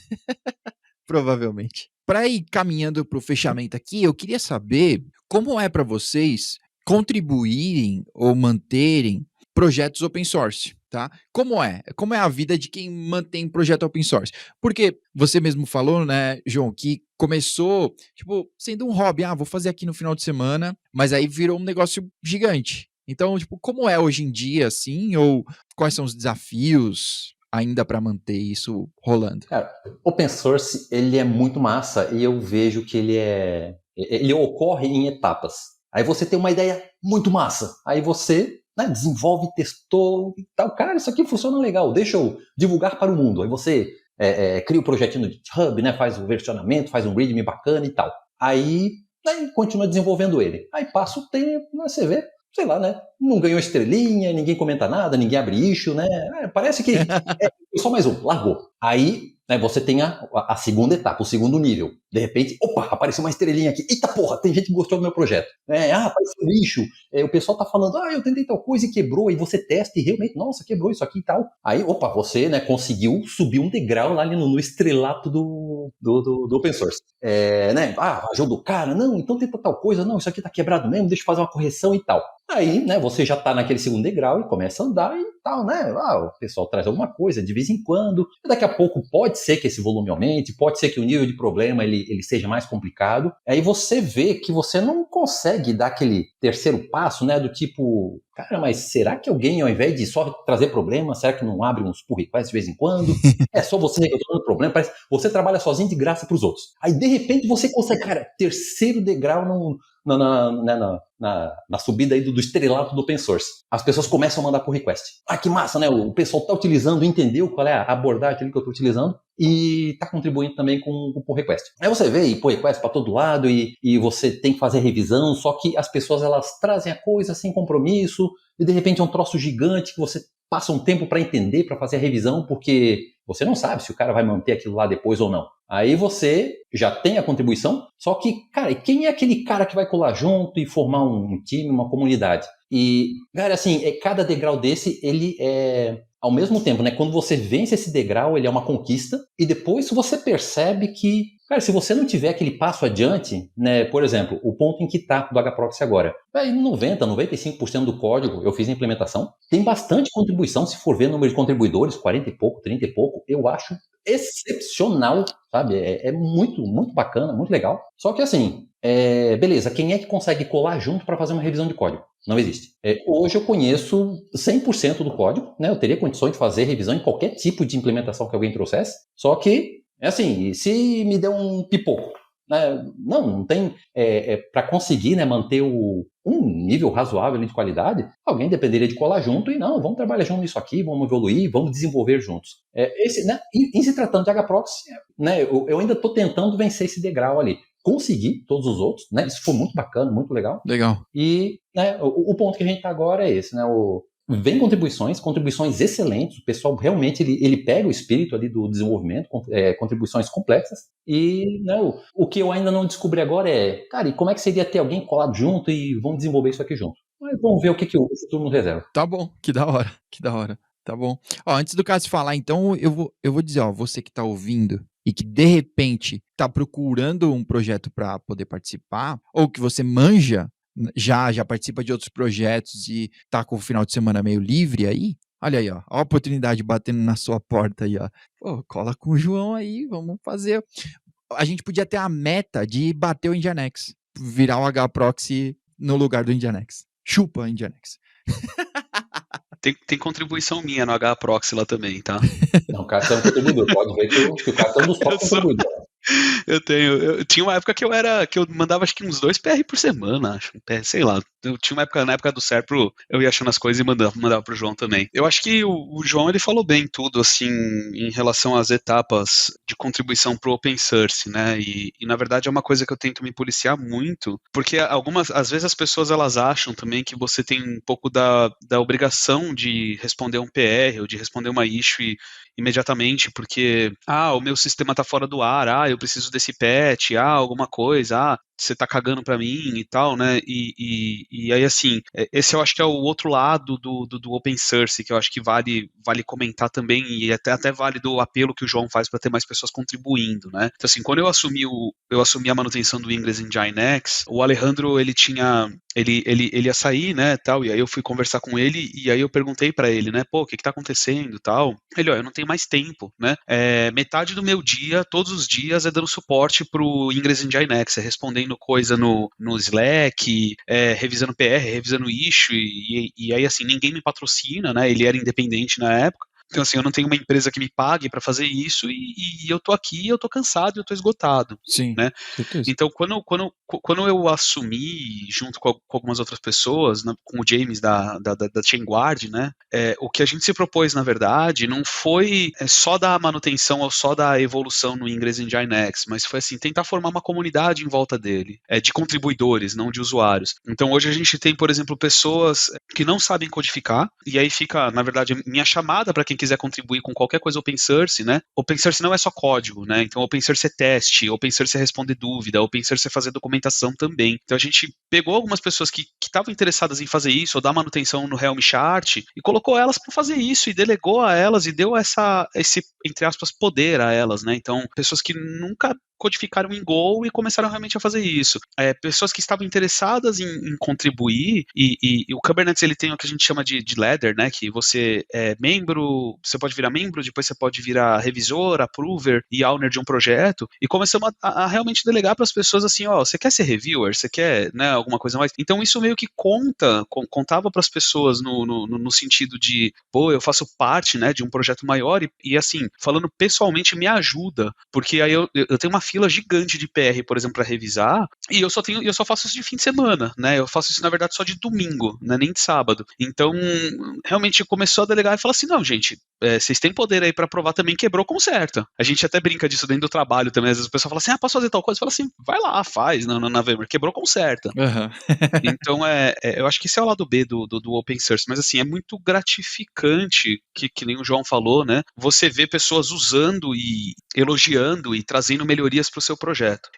Provavelmente. Para ir caminhando para o fechamento aqui, eu queria saber como é para vocês contribuírem ou manterem projetos open source, tá? Como é a vida de quem mantém projeto open source? Porque você mesmo falou, né, João, que começou, tipo, sendo um hobby, vou fazer aqui no final de semana, mas aí virou um negócio gigante. Então, tipo, como é hoje em dia, assim, ou quais são os desafios ainda para manter isso rolando? Cara, open source, ele é muito massa e eu vejo que ele ocorre em etapas. Aí você tem uma ideia muito massa, aí você desenvolve, testou e tal. Cara, isso aqui funciona legal, deixa eu divulgar para o mundo. Aí você cria o projetinho no GitHub, né, faz o versionamento, faz um readme bacana e tal. Aí continua desenvolvendo ele. Aí passa o tempo, você vê, sei lá, né, não ganhou estrelinha, ninguém comenta nada, ninguém abre issue, né, parece que só mais um, largou. Aí você tem a segunda etapa, o segundo nível. De repente, opa, apareceu uma estrelinha aqui. Eita porra, tem gente que gostou do meu projeto. Apareceu um lixo. O pessoal tá falando, eu tentei tal coisa e quebrou. E você testa e realmente, nossa, quebrou isso aqui e tal. Aí, opa, você conseguiu subir um degrau lá ali no estrelato do open source. Ajuda o cara, não, então tenta tal coisa. Não, isso aqui tá quebrado mesmo, deixa eu fazer uma correção e tal. Aí, você já tá naquele segundo degrau e começa a andar e tal, né? O pessoal traz alguma coisa de vez em quando. E daqui a pouco pode ser que esse volume aumente, pode ser que o nível de problema ele seja mais complicado. Aí você vê que você não consegue dar aquele terceiro passo, né? Do tipo, cara, mas será que alguém, ao invés de só trazer problema, será que não abre uns pull requests de vez em quando? É só você resolvendo o problema, parece que você trabalha sozinho de graça pros outros. Aí, de repente, você consegue, cara, terceiro degrau na subida aí do estrelato do open source. As pessoas começam a mandar pull request. Que massa, né? O pessoal tá utilizando, entendeu qual é a abordagem que eu tô utilizando e tá contribuindo também com o pull request. Aí você vê pull request para todo lado e você tem que fazer revisão, só que as pessoas elas trazem a coisa sem compromisso e de repente é um troço gigante que você passa um tempo para entender, para fazer a revisão, porque você não sabe se o cara vai manter aquilo lá depois ou não. Aí você já tem a contribuição, só que, cara, quem é aquele cara que vai colar junto e formar um time, uma comunidade? E, cara, assim, cada degrau desse, ele é, ao mesmo tempo, né? Quando você vence esse degrau, ele é uma conquista, e depois você percebe que, cara, se você não tiver aquele passo adiante, né? Por exemplo, o ponto em que está do HProxy agora. 95% do código eu fiz a implementação. Tem bastante contribuição, se for ver o número de contribuidores, 40 e pouco, 30 e pouco, eu acho excepcional, sabe? É muito, muito bacana, muito legal. Só que assim, beleza, quem é que consegue colar junto para fazer uma revisão de código? Não existe. Hoje eu conheço 100% do código, né? Eu teria condições de fazer revisão em qualquer tipo de implementação que alguém trouxesse. Só que, assim, se me der um pipoco, né? Não tem... para conseguir, né, manter um nível razoável de qualidade, alguém dependeria de colar junto e não, vamos trabalhar junto nisso aqui, vamos evoluir, vamos desenvolver juntos. Né, em se tratando de HProxy, né, eu ainda estou tentando vencer esse degrau ali. Consegui todos os outros, né? Isso foi muito bacana, muito legal. Legal. E, né, o ponto que a gente está agora é esse, né? Vem contribuições excelentes, o pessoal realmente ele pega o espírito ali do desenvolvimento, contribuições complexas, e, né, o que eu ainda não descobri agora cara, e como é que seria ter alguém colado junto e vamos desenvolver isso aqui junto? Mas vamos ver o que o futuro nos reserva. Tá bom, que da hora. Tá bom. Ó, antes do Cássio falar, então, eu vou dizer, ó, você que tá ouvindo e que de repente tá procurando um projeto para poder participar, ou que você manja, já participa de outros projetos e tá com o final de semana meio livre aí, olha aí, ó, a oportunidade batendo na sua porta aí, ó. Pô, cola com o João aí, vamos fazer. A gente podia ter a meta de bater o Nginx, virar o HProxy no lugar do Nginx. Chupa Nginx. Tem contribuição minha no HProxy lá também, tá? Não, o Cássio é um contribuidor, pode ver que o Cássio é um dos top contribuidores. Eu tinha uma época que eu mandava acho que uns 2 PR por semana, acho, sei lá. Eu tinha uma época, na época do Serpro, eu ia achando as coisas e mandava pro João também. Eu acho que o João, ele falou bem tudo, assim, em relação às etapas de contribuição pro open source, né, e na verdade é uma coisa que eu tento me policiar muito, porque às vezes as pessoas, elas acham também que você tem um pouco da obrigação de responder um PR, ou de responder uma issue imediatamente, porque, o meu sistema tá fora do ar, eu preciso desse patch, alguma coisa, você tá cagando pra mim e tal, né, e aí, assim, esse eu acho que é o outro lado do open source, que eu acho que vale comentar também, e até vale do apelo que o João faz para ter mais pessoas contribuindo, né. Então, assim, quando eu assumi a manutenção do Ingress Nginx, o Alejandro, ele ia sair, né, tal, e aí eu fui conversar com ele, e aí eu perguntei pra ele, né, pô, o que tá acontecendo, tal. Ele, eu não tenho mais tempo, né, metade do meu dia, todos os dias, é dando suporte pro Ingress Nginx, respondendo coisa no Slack, revisando PR, revisando issue, e aí, assim, ninguém me patrocina, né, ele era independente na época. Então, assim, eu não tenho uma empresa que me pague para fazer isso, e eu tô aqui, eu tô cansado, eu tô esgotado. Sim, né? certeza. Então, quando eu assumi, junto com algumas outras pessoas, né, com o James da Chainguard, né, o que a gente se propôs, na verdade, não foi só dar manutenção ou só dar evolução no Ingress Nginx, mas foi, assim, tentar formar uma comunidade em volta dele, de contribuidores, não de usuários. Então, hoje a gente tem, por exemplo, pessoas que não sabem codificar, e aí fica, na verdade, minha chamada para quem quiser contribuir com qualquer coisa open source, né? Open source não é só código, né? Então, open source é teste, open source é responder dúvida, open source é fazer documentação também. Então, a gente pegou algumas pessoas que estavam interessadas em fazer isso, ou dar manutenção no Helm Chart, e colocou elas para fazer isso, e delegou a elas, e deu esse, entre aspas, poder a elas, né? Então, pessoas que nunca codificaram em Go e começaram realmente a fazer isso. Pessoas que estavam interessadas em contribuir, e o Kubernetes, ele tem o que a gente chama de ladder, né, que você é membro, você pode virar membro, depois você pode virar revisor, approver e owner de um projeto, e começamos a realmente delegar para as pessoas assim, você quer ser reviewer? Você quer, né, alguma coisa mais? Então isso meio que contava para as pessoas no sentido de, pô, eu faço parte, né, de um projeto maior, e assim, falando pessoalmente, me ajuda, porque aí eu tenho uma fila gigante de PR, por exemplo, para revisar, e eu só faço isso de fim de semana, né? Eu faço isso, na verdade, só de domingo, né? Nem de sábado. Então, realmente começou a delegar e falar assim, não, gente, vocês têm poder aí para provar também, quebrou, conserta. A gente até brinca disso dentro do trabalho também, às vezes o pessoal fala assim, posso fazer tal coisa? Fala assim, vai lá, faz na VMware, quebrou, conserta. Uhum. Então, eu acho que esse é o lado B do open source, mas assim, é muito gratificante, que nem o João falou, né? Você vê pessoas usando e elogiando e trazendo melhorias para o seu projeto.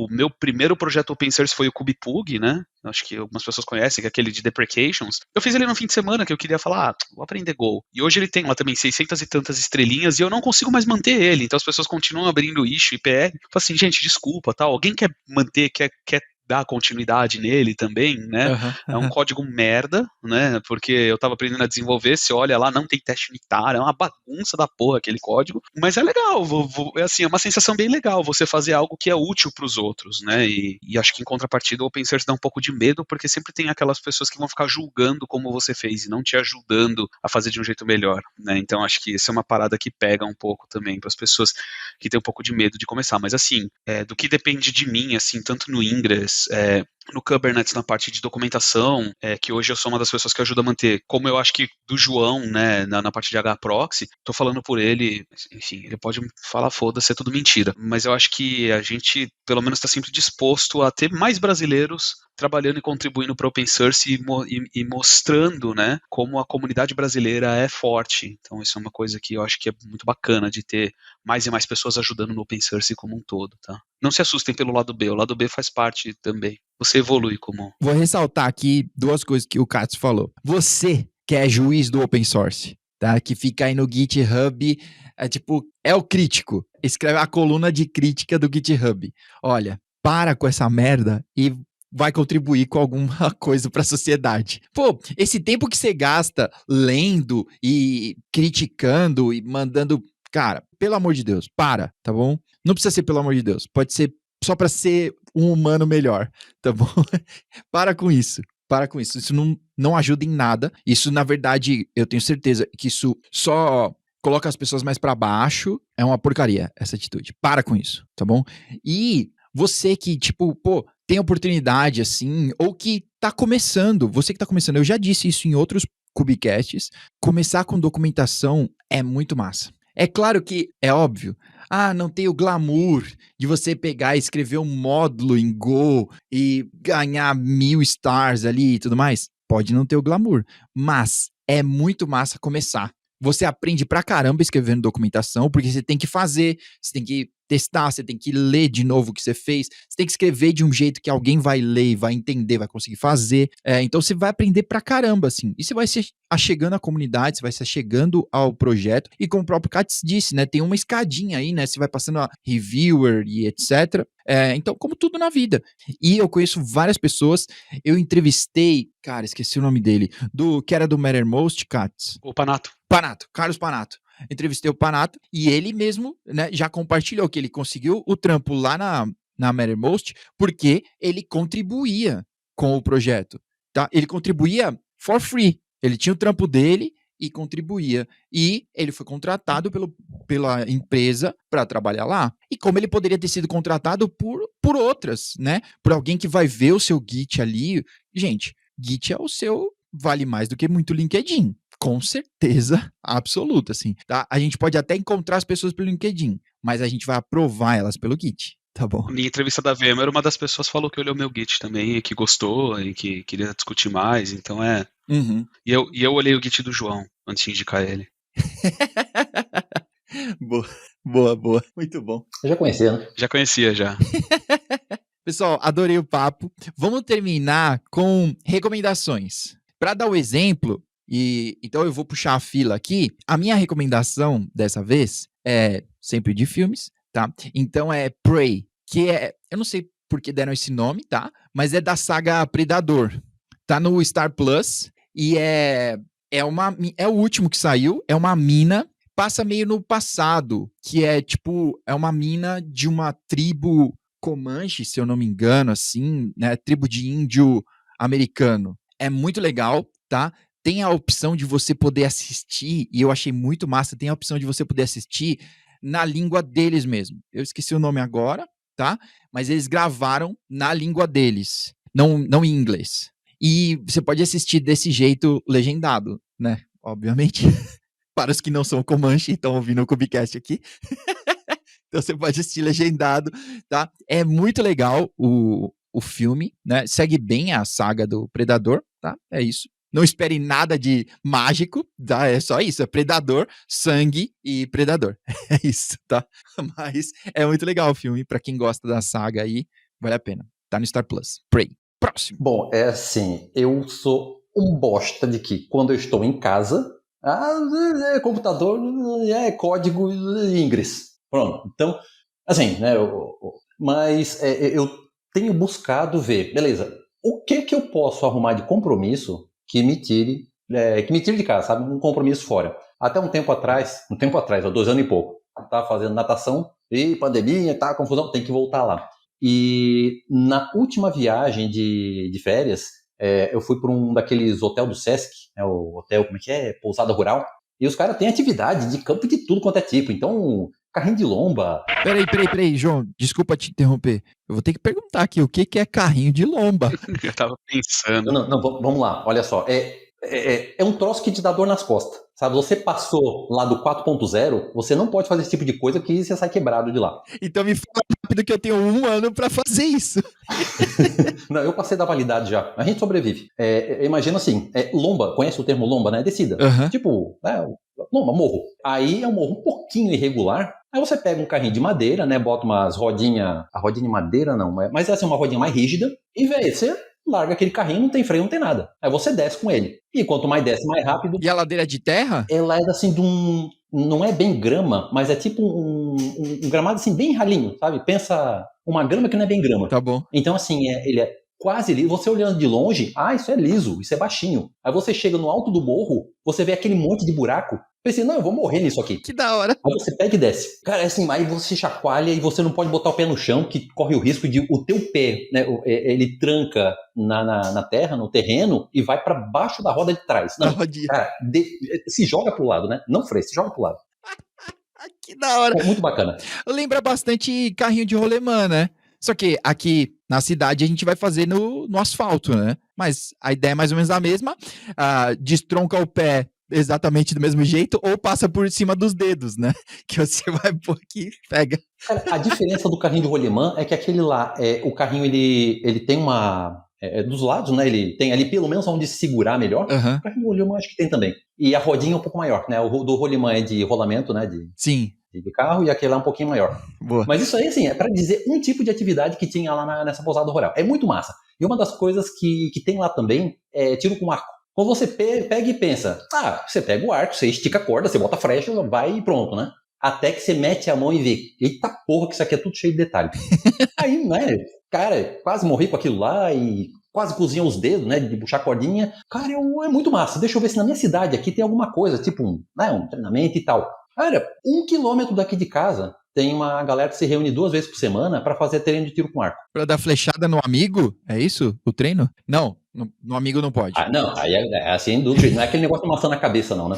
Meu primeiro projeto open source foi o KubePug, né? Acho que algumas pessoas conhecem, que é aquele de deprecations. Eu fiz ele no fim de semana, que eu queria falar, vou aprender Go. E hoje ele tem lá também 600 e tantas estrelinhas, e eu não consigo mais manter ele. Então as pessoas continuam abrindo issue e PR. Falo assim, gente, desculpa, tal. Alguém quer manter, quer dar continuidade nele também, né? É um código merda, né? Porque eu tava aprendendo a desenvolver, você olha lá, não tem teste unitário, é uma bagunça da porra aquele código, mas é legal, é assim, é uma sensação bem legal você fazer algo que é útil para os outros, né? E acho que em contrapartida o open source dá um pouco de medo, porque sempre tem aquelas pessoas que vão ficar julgando como você fez e não te ajudando a fazer de um jeito melhor, né? Então acho que isso é uma parada que pega um pouco também para as pessoas que têm um pouco de medo de começar, mas assim, do que depende de mim, assim, tanto no Ingress, no Kubernetes, na parte de documentação, que hoje eu sou uma das pessoas que ajuda a manter, como eu acho que do João, né, na parte de HProxy, tô falando por ele, enfim, ele pode falar foda-se, é tudo mentira, mas eu acho que a gente, pelo menos, está sempre disposto a ter mais brasileiros trabalhando e contribuindo para o open source e mostrando, né, como a comunidade brasileira é forte. Então isso é uma coisa que eu acho que é muito bacana de ter mais e mais pessoas ajudando no open source como um todo, tá? Não se assustem pelo lado B, o lado B faz parte também. Você evolui como... Vou ressaltar aqui 2 coisas que o Katz falou. Você, que é juiz do open source, tá? Que fica aí no GitHub, é o crítico. Escreve a coluna de crítica do GitHub. Olha, para com essa merda e vai contribuir com alguma coisa para a sociedade. Pô, esse tempo que você gasta lendo e criticando e mandando... Cara, pelo amor de Deus, para, tá bom? Não precisa ser pelo amor de Deus. Pode ser só para ser um humano melhor, tá bom? Para com isso. Para com isso. Isso não ajuda em nada. Isso, na verdade, eu tenho certeza que isso só coloca as pessoas mais para baixo. É uma porcaria essa atitude. Para com isso, tá bom? E você que, tem oportunidade, assim, ou que tá começando, você que tá começando, eu já disse isso em outros Kubecasts, começar com documentação é muito massa. É claro que é óbvio, não tem o glamour de você pegar e escrever um módulo em Go e ganhar 1000 stars ali e tudo mais. Pode não ter o glamour, mas é muito massa começar. Você aprende pra caramba escrevendo documentação, porque você tem que fazer, você tem que testar, você tem que ler de novo o que você fez, você tem que escrever de um jeito que alguém vai ler e vai entender, vai conseguir fazer. Então você vai aprender pra caramba, assim. E você vai se achegando à comunidade, você vai se achegando ao projeto. E como o próprio Katz disse, né? Tem uma escadinha aí, né? Você vai passando a reviewer e etc. Então, como tudo na vida. E eu conheço várias pessoas. Eu entrevistei, cara, esqueci o nome dele, que era do Mattermost, Katz. O Panato. Carlos Panato. Entrevistei o Panato e ele mesmo, né, já compartilhou que ele conseguiu o trampo lá na Mattermost porque ele contribuía com o projeto, tá? Ele contribuía for free. Ele tinha o trampo dele e contribuía. E ele foi contratado pela empresa para trabalhar lá. E como ele poderia ter sido contratado por outras, né? Por alguém que vai ver o seu Git ali. Gente, Git é o seu... vale mais do que muito LinkedIn. Com certeza absoluta, assim. Tá? A gente pode até encontrar as pessoas pelo LinkedIn, mas a gente vai aprovar elas pelo Git, tá bom? Na entrevista da VMware, uma das pessoas falou que olhou meu Git também, e que gostou, e que queria discutir mais, então é... Uhum. E eu olhei o Git do João, antes de indicar ele. Boa. Muito bom. Eu já conhecia, né? Já conhecia, já. Pessoal, adorei o papo. Vamos terminar com recomendações. Para dar o exemplo, então eu vou puxar a fila aqui. A minha recomendação dessa vez é sempre de filmes, tá? Então é Prey, que eu não sei por que deram esse nome, tá? Mas é da saga Predador. Tá no Star Plus e é o último que saiu, é uma mina, passa meio no passado, que é uma mina de uma tribo Comanche, se eu não me engano, assim, né? Tribo de índio americano. É muito legal, tá? Tem a opção de você poder assistir, e eu achei muito massa, tem a opção de você poder assistir na língua deles mesmo. Eu esqueci o nome agora, tá? Mas eles gravaram na língua deles, não em inglês. E você pode assistir desse jeito legendado, né? Obviamente. Para os que não são Comanche e estão ouvindo o Kubecast aqui. Então você pode assistir legendado, tá? É muito legal o filme, né? Segue bem a saga do Predador, tá? É isso. Não espere nada de mágico, tá? É só isso, é Predador, sangue e Predador. É isso, tá? Mas é muito legal o filme, pra quem gosta da saga aí, vale a pena. Tá no Star Plus. Prey. Próximo. Bom, é assim, eu sou um bosta de que quando eu estou em casa, computador, código Ingress. Pronto. Então, assim, né, mas eu tenho buscado ver, beleza, o que eu posso arrumar de compromisso que me tire de casa, sabe? Um compromisso fora. Até um tempo atrás, 2 anos e pouco, eu tava fazendo natação e pandemia, tá, confusão, tem que voltar lá. E na última viagem de férias, eu fui para um daqueles hotel do Sesc, o hotel, como é que é? Pousada Rural. E os caras têm atividade de campo de tudo quanto é tipo. Então, carrinho de lomba. Peraí, João, desculpa te interromper. Eu vou ter que perguntar aqui, o que é carrinho de lomba? Eu tava pensando. Não, vamos lá, olha só. É um troço que te dá dor nas costas, sabe? Você passou lá do 4.0, você não pode fazer esse tipo de coisa que você sai quebrado de lá. Então me fala rápido que eu tenho 1 ano pra fazer isso. Não, eu passei da validade já. A gente sobrevive. Imagina assim, lomba, conhece o termo lomba, né? Descida. Uhum. Tipo, lomba, morro. Aí é um morro um pouquinho irregular. Aí você pega um carrinho de madeira, né? Bota umas rodinhas. A rodinha de madeira não, mas é assim, uma rodinha mais rígida. E, velho, você larga aquele carrinho, não tem freio, não tem nada. Aí você desce com ele. E quanto mais desce, mais rápido. E a ladeira é de terra? Ela é assim de um. Não é bem grama, mas é tipo um gramado assim, bem ralinho, sabe? Pensa uma grama que não é bem grama. Tá bom. Então, assim, ele é quase liso. Você olhando de longe, isso é liso, isso é baixinho. Aí você chega no alto do morro, você vê aquele monte de buraco. Pensei, não, eu vou morrer nisso aqui. Que da hora. Aí você pega e desce. Cara, assim, aí você chacoalha e você não pode botar o pé no chão, que corre o risco de o teu pé, né, ele tranca na terra, no terreno, e vai pra baixo da roda de trás. Não, cara, se joga pro lado, né? Não freia, se joga pro lado. Que da hora. É muito bacana. Lembra bastante carrinho de rolemã, né? Só que aqui na cidade a gente vai fazer no asfalto, né? Mas a ideia é mais ou menos a mesma. Destronca o pé exatamente do mesmo jeito ou passa por cima dos dedos, né? Que você vai pôr aqui e pega. Cara, a diferença do carrinho de rolemã é que aquele lá, o carrinho ele tem uma... dos lados, né? Ele tem ali pelo menos onde segurar melhor. Uhum. O carrinho de rolemã acho que tem também. E a rodinha é um pouco maior, né? O do rolemã é de rolamento, né? Sim. De carro, e aquele lá é um pouquinho maior. Boa. Mas isso aí, assim, é pra dizer um tipo de atividade que tinha lá nessa pousada rural. É muito massa. E uma das coisas que tem lá também é tiro com arco. Quando você pega e pensa, você pega o arco, você estica a corda, você bota a flecha, vai e pronto, né? Até que você mete a mão e vê, eita porra, que isso aqui é tudo cheio de detalhe. Aí, né, cara, quase morri com aquilo lá e quase cozinha os dedos, né, de puxar a cordinha. Cara, é muito massa. Deixa eu ver se na minha cidade aqui tem alguma coisa, tipo um treinamento e tal. Cara, 1 quilômetro daqui de casa tem uma galera que se reúne 2 vezes por semana para fazer treino de tiro com arco. Pra dar flechada no amigo? É isso? O treino? Não, no amigo não pode. Não, aí é assim, dúvida. Não é aquele negócio de maçã na cabeça, não, né?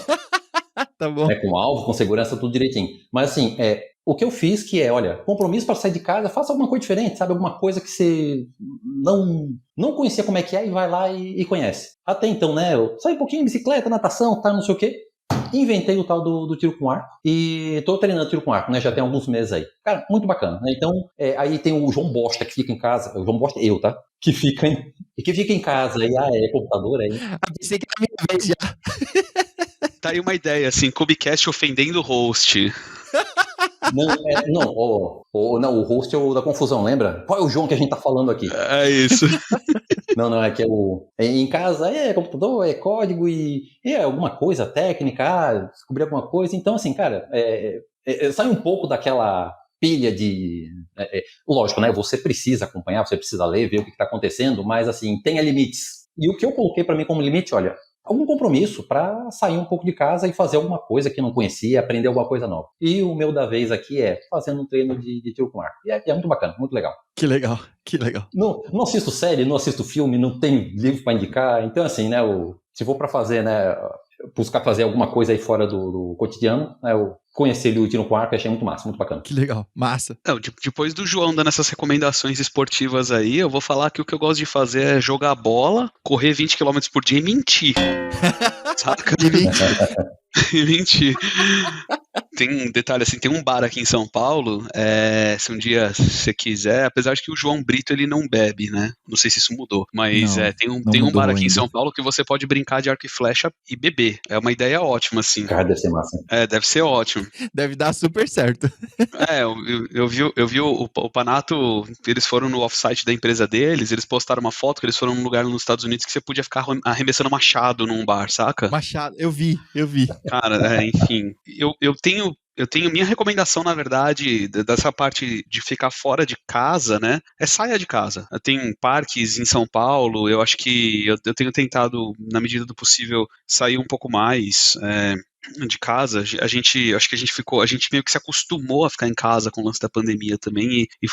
Tá bom. Com alvo, com segurança, tudo direitinho. Mas assim, o que eu fiz que olha, compromisso para sair de casa, faça alguma coisa diferente, sabe? Alguma coisa que você não conhecia como é que é e vai lá e conhece. Até então, né? Eu saí um pouquinho, bicicleta, natação, não sei o quê. Inventei o tal do tiro com arco e tô treinando tiro com arco, né? Já tem alguns meses aí. Cara, muito bacana, né? Então, aí tem o João Bosta que fica em casa. O João Bosta é eu, tá? Que fica em casa aí, é computador aí. Pensei que era a minha vez já. Tá aí uma ideia, assim, Cubicast ofendendo o host. Não, o host é o da confusão, lembra? Qual é o João que a gente tá falando aqui? É isso. Não, é que em casa computador, é código e alguma coisa técnica, descobrir alguma coisa. Então, assim, cara, sai um pouco daquela pilha de... lógico, né? Você precisa acompanhar, você precisa ler, ver o que está acontecendo, mas, assim, tenha limites. E o que eu coloquei para mim como limite, olha, algum compromisso para sair um pouco de casa e fazer alguma coisa que não conhecia, aprender alguma coisa nova. E o meu da vez aqui fazendo um treino de tiro com arco. E é muito bacana, muito legal. Que legal. Não assisto série, não assisto filme, não tenho livro para indicar. Então, assim, né, se for para fazer, né, buscar fazer alguma coisa aí fora do cotidiano, né, eu conheci o tiro com arco e achei muito massa, muito bacana. Que legal, massa. Não, depois do João dando essas recomendações esportivas aí, eu vou falar que o que eu gosto de fazer é jogar bola, correr 20 km por dia e mentir. Saca? E mentir. Tem um detalhe assim, tem um bar aqui em São Paulo, se um dia você quiser, apesar de que o João Brito ele não bebe, né? Não sei se isso mudou, mas tem um bar aqui ainda em São Paulo que você pode brincar de arco e flecha e beber. É uma ideia ótima, assim. Cara, deve ser massa. Deve ser ótimo. Deve dar super certo. Eu vi o Panato, eles foram no off-site da empresa deles, eles postaram uma foto que eles foram num lugar nos Estados Unidos que você podia ficar arremessando machado num bar, saca? Machado, eu vi. Cara, enfim, eu tenho minha recomendação, na verdade, dessa parte de ficar fora de casa, né? É saia de casa. Tem parques em São Paulo, eu acho que eu tenho tentado, na medida do possível, sair um pouco mais. De casa, acho que a gente meio que se acostumou a ficar em casa com o lance da pandemia também e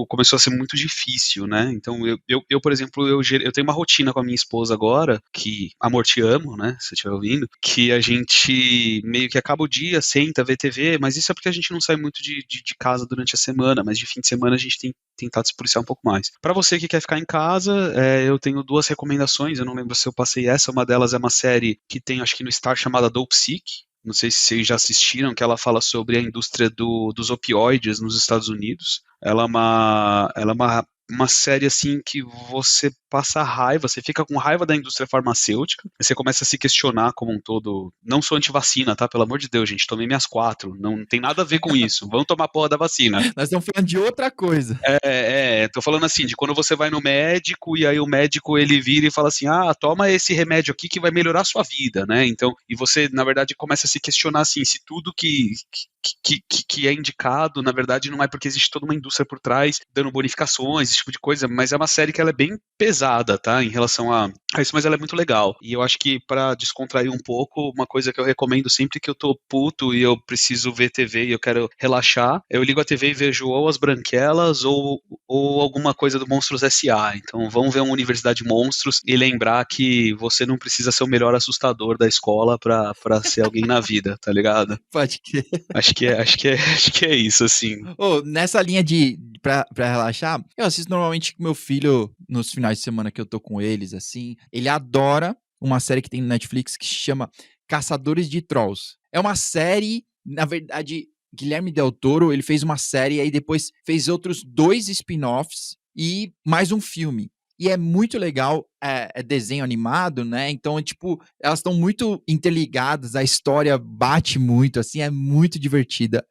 começou a ser muito difícil, né? Então eu por exemplo, eu tenho uma rotina com a minha esposa agora, que, amor, te amo, né? Se você estiver ouvindo, que a gente meio que acaba o dia, senta, vê TV, mas isso é porque a gente não sai muito de casa durante a semana, mas de fim de semana a gente tem tentado se policiar um pouco mais. Para você que quer ficar em casa, eu tenho 2 recomendações, eu não lembro se eu passei essa, uma delas é uma série que tem, acho que no Star, chamada Dope Sick. Não sei se vocês já assistiram, que ela fala sobre a indústria dos opioides nos Estados Unidos. Ela é uma série assim que você passa raiva, você fica com raiva da indústria farmacêutica, você começa a se questionar como um todo. Não sou antivacina, tá? Pelo amor de Deus, gente, tomei minhas 4, não tem nada a ver com isso, vamos tomar a porra da vacina. Nós estamos falando de outra coisa. Tô falando assim, de quando você vai no médico e aí o médico ele vira e fala assim, toma esse remédio aqui que vai melhorar a sua vida, né? Então, e você, na verdade, começa a se questionar assim, se tudo que é indicado, na verdade, não é porque existe toda uma indústria por trás, dando bonificações, esse tipo de coisa, mas é uma série que ela é bem pesada, tá, em relação a isso, mas ela é muito legal, e eu acho que pra descontrair um pouco, uma coisa que eu recomendo sempre que eu tô puto e eu preciso ver TV e eu quero relaxar, eu ligo a TV e vejo ou As Branquelas ou alguma coisa do Monstros S.A., então vamos ver uma Universidade Monstros e lembrar que você não precisa ser o melhor assustador da escola pra ser alguém na vida, tá ligado? Pode que. Acho que é isso, assim. Nessa linha pra relaxar, eu assisto normalmente com meu filho nos finais de semana que eu tô com eles, assim. Ele adora uma série que tem no Netflix que se chama Caçadores de Trolls. É uma série, na verdade, Guilherme Del Toro, ele fez uma série e aí depois fez outros 2 spin-offs e mais um filme. E é muito legal, é desenho animado, né? Então, tipo, elas estão muito interligadas, a história bate muito, assim, é muito divertida,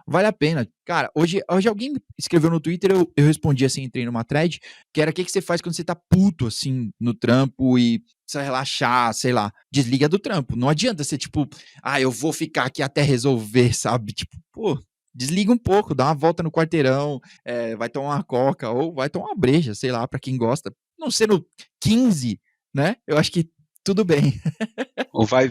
vale a pena. Cara, hoje alguém escreveu no Twitter, eu respondi assim, entrei numa thread, que era o que você faz quando você tá puto, assim, no trampo e precisa relaxar, sei lá, desliga do trampo. Não adianta ser, tipo, eu vou ficar aqui até resolver, sabe? Tipo, pô, desliga um pouco, dá uma volta no quarteirão, vai tomar uma coca ou vai tomar uma breja, sei lá, pra quem gosta. Não sendo 15, né? Eu acho que tudo bem. Ou vai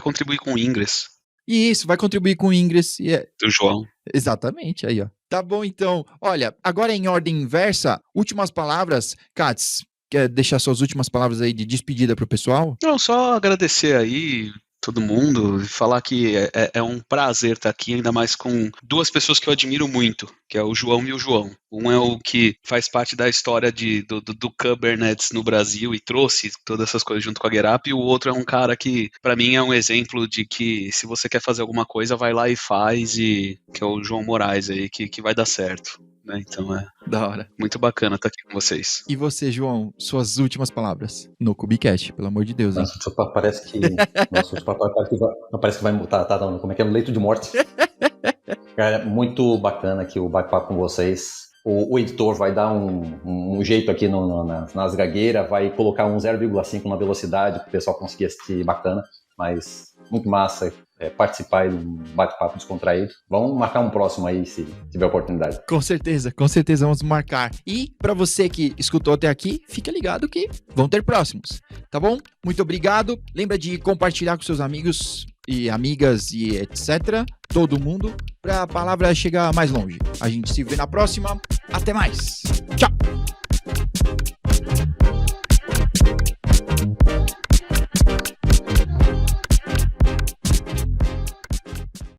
contribuir com o Ingress. Isso, vai contribuir com o Ingress. Do João. Exatamente, aí, ó. Tá bom, então. Olha, agora em ordem inversa, últimas palavras. Katz, quer deixar suas últimas palavras aí de despedida pro pessoal? Não, só agradecer aí todo mundo e falar que é um prazer estar aqui, ainda mais com 2 pessoas que eu admiro muito, que é o João e o João. Um é o que faz parte da história do Kubernetes no Brasil e trouxe todas essas coisas junto com a Getup, e o outro é um cara que, pra mim, é um exemplo de que se você quer fazer alguma coisa, vai lá e faz, que é o João Moraes aí, que vai dar certo. Né? Então da hora. Muito bacana estar aqui com vocês. E você, João, suas últimas palavras no Kubicast, pelo amor de Deus. Nossa, parece que vai estar dando, como é que é, no leito de morte. Cara, muito bacana aqui o bate-papo com vocês. O editor vai dar um jeito aqui nas gagueiras, vai colocar um 0,5 na velocidade para o pessoal conseguir assistir bacana, mas muito massa participar aí de um bate-papo descontraído. Vamos marcar um próximo aí, se tiver oportunidade. Com certeza vamos marcar. E para você que escutou até aqui, fica ligado que vão ter próximos, tá bom? Muito obrigado. Lembra de compartilhar com seus amigos e amigas e etc. Todo mundo, para a palavra chegar mais longe. A gente se vê na próxima. Até mais. Tchau.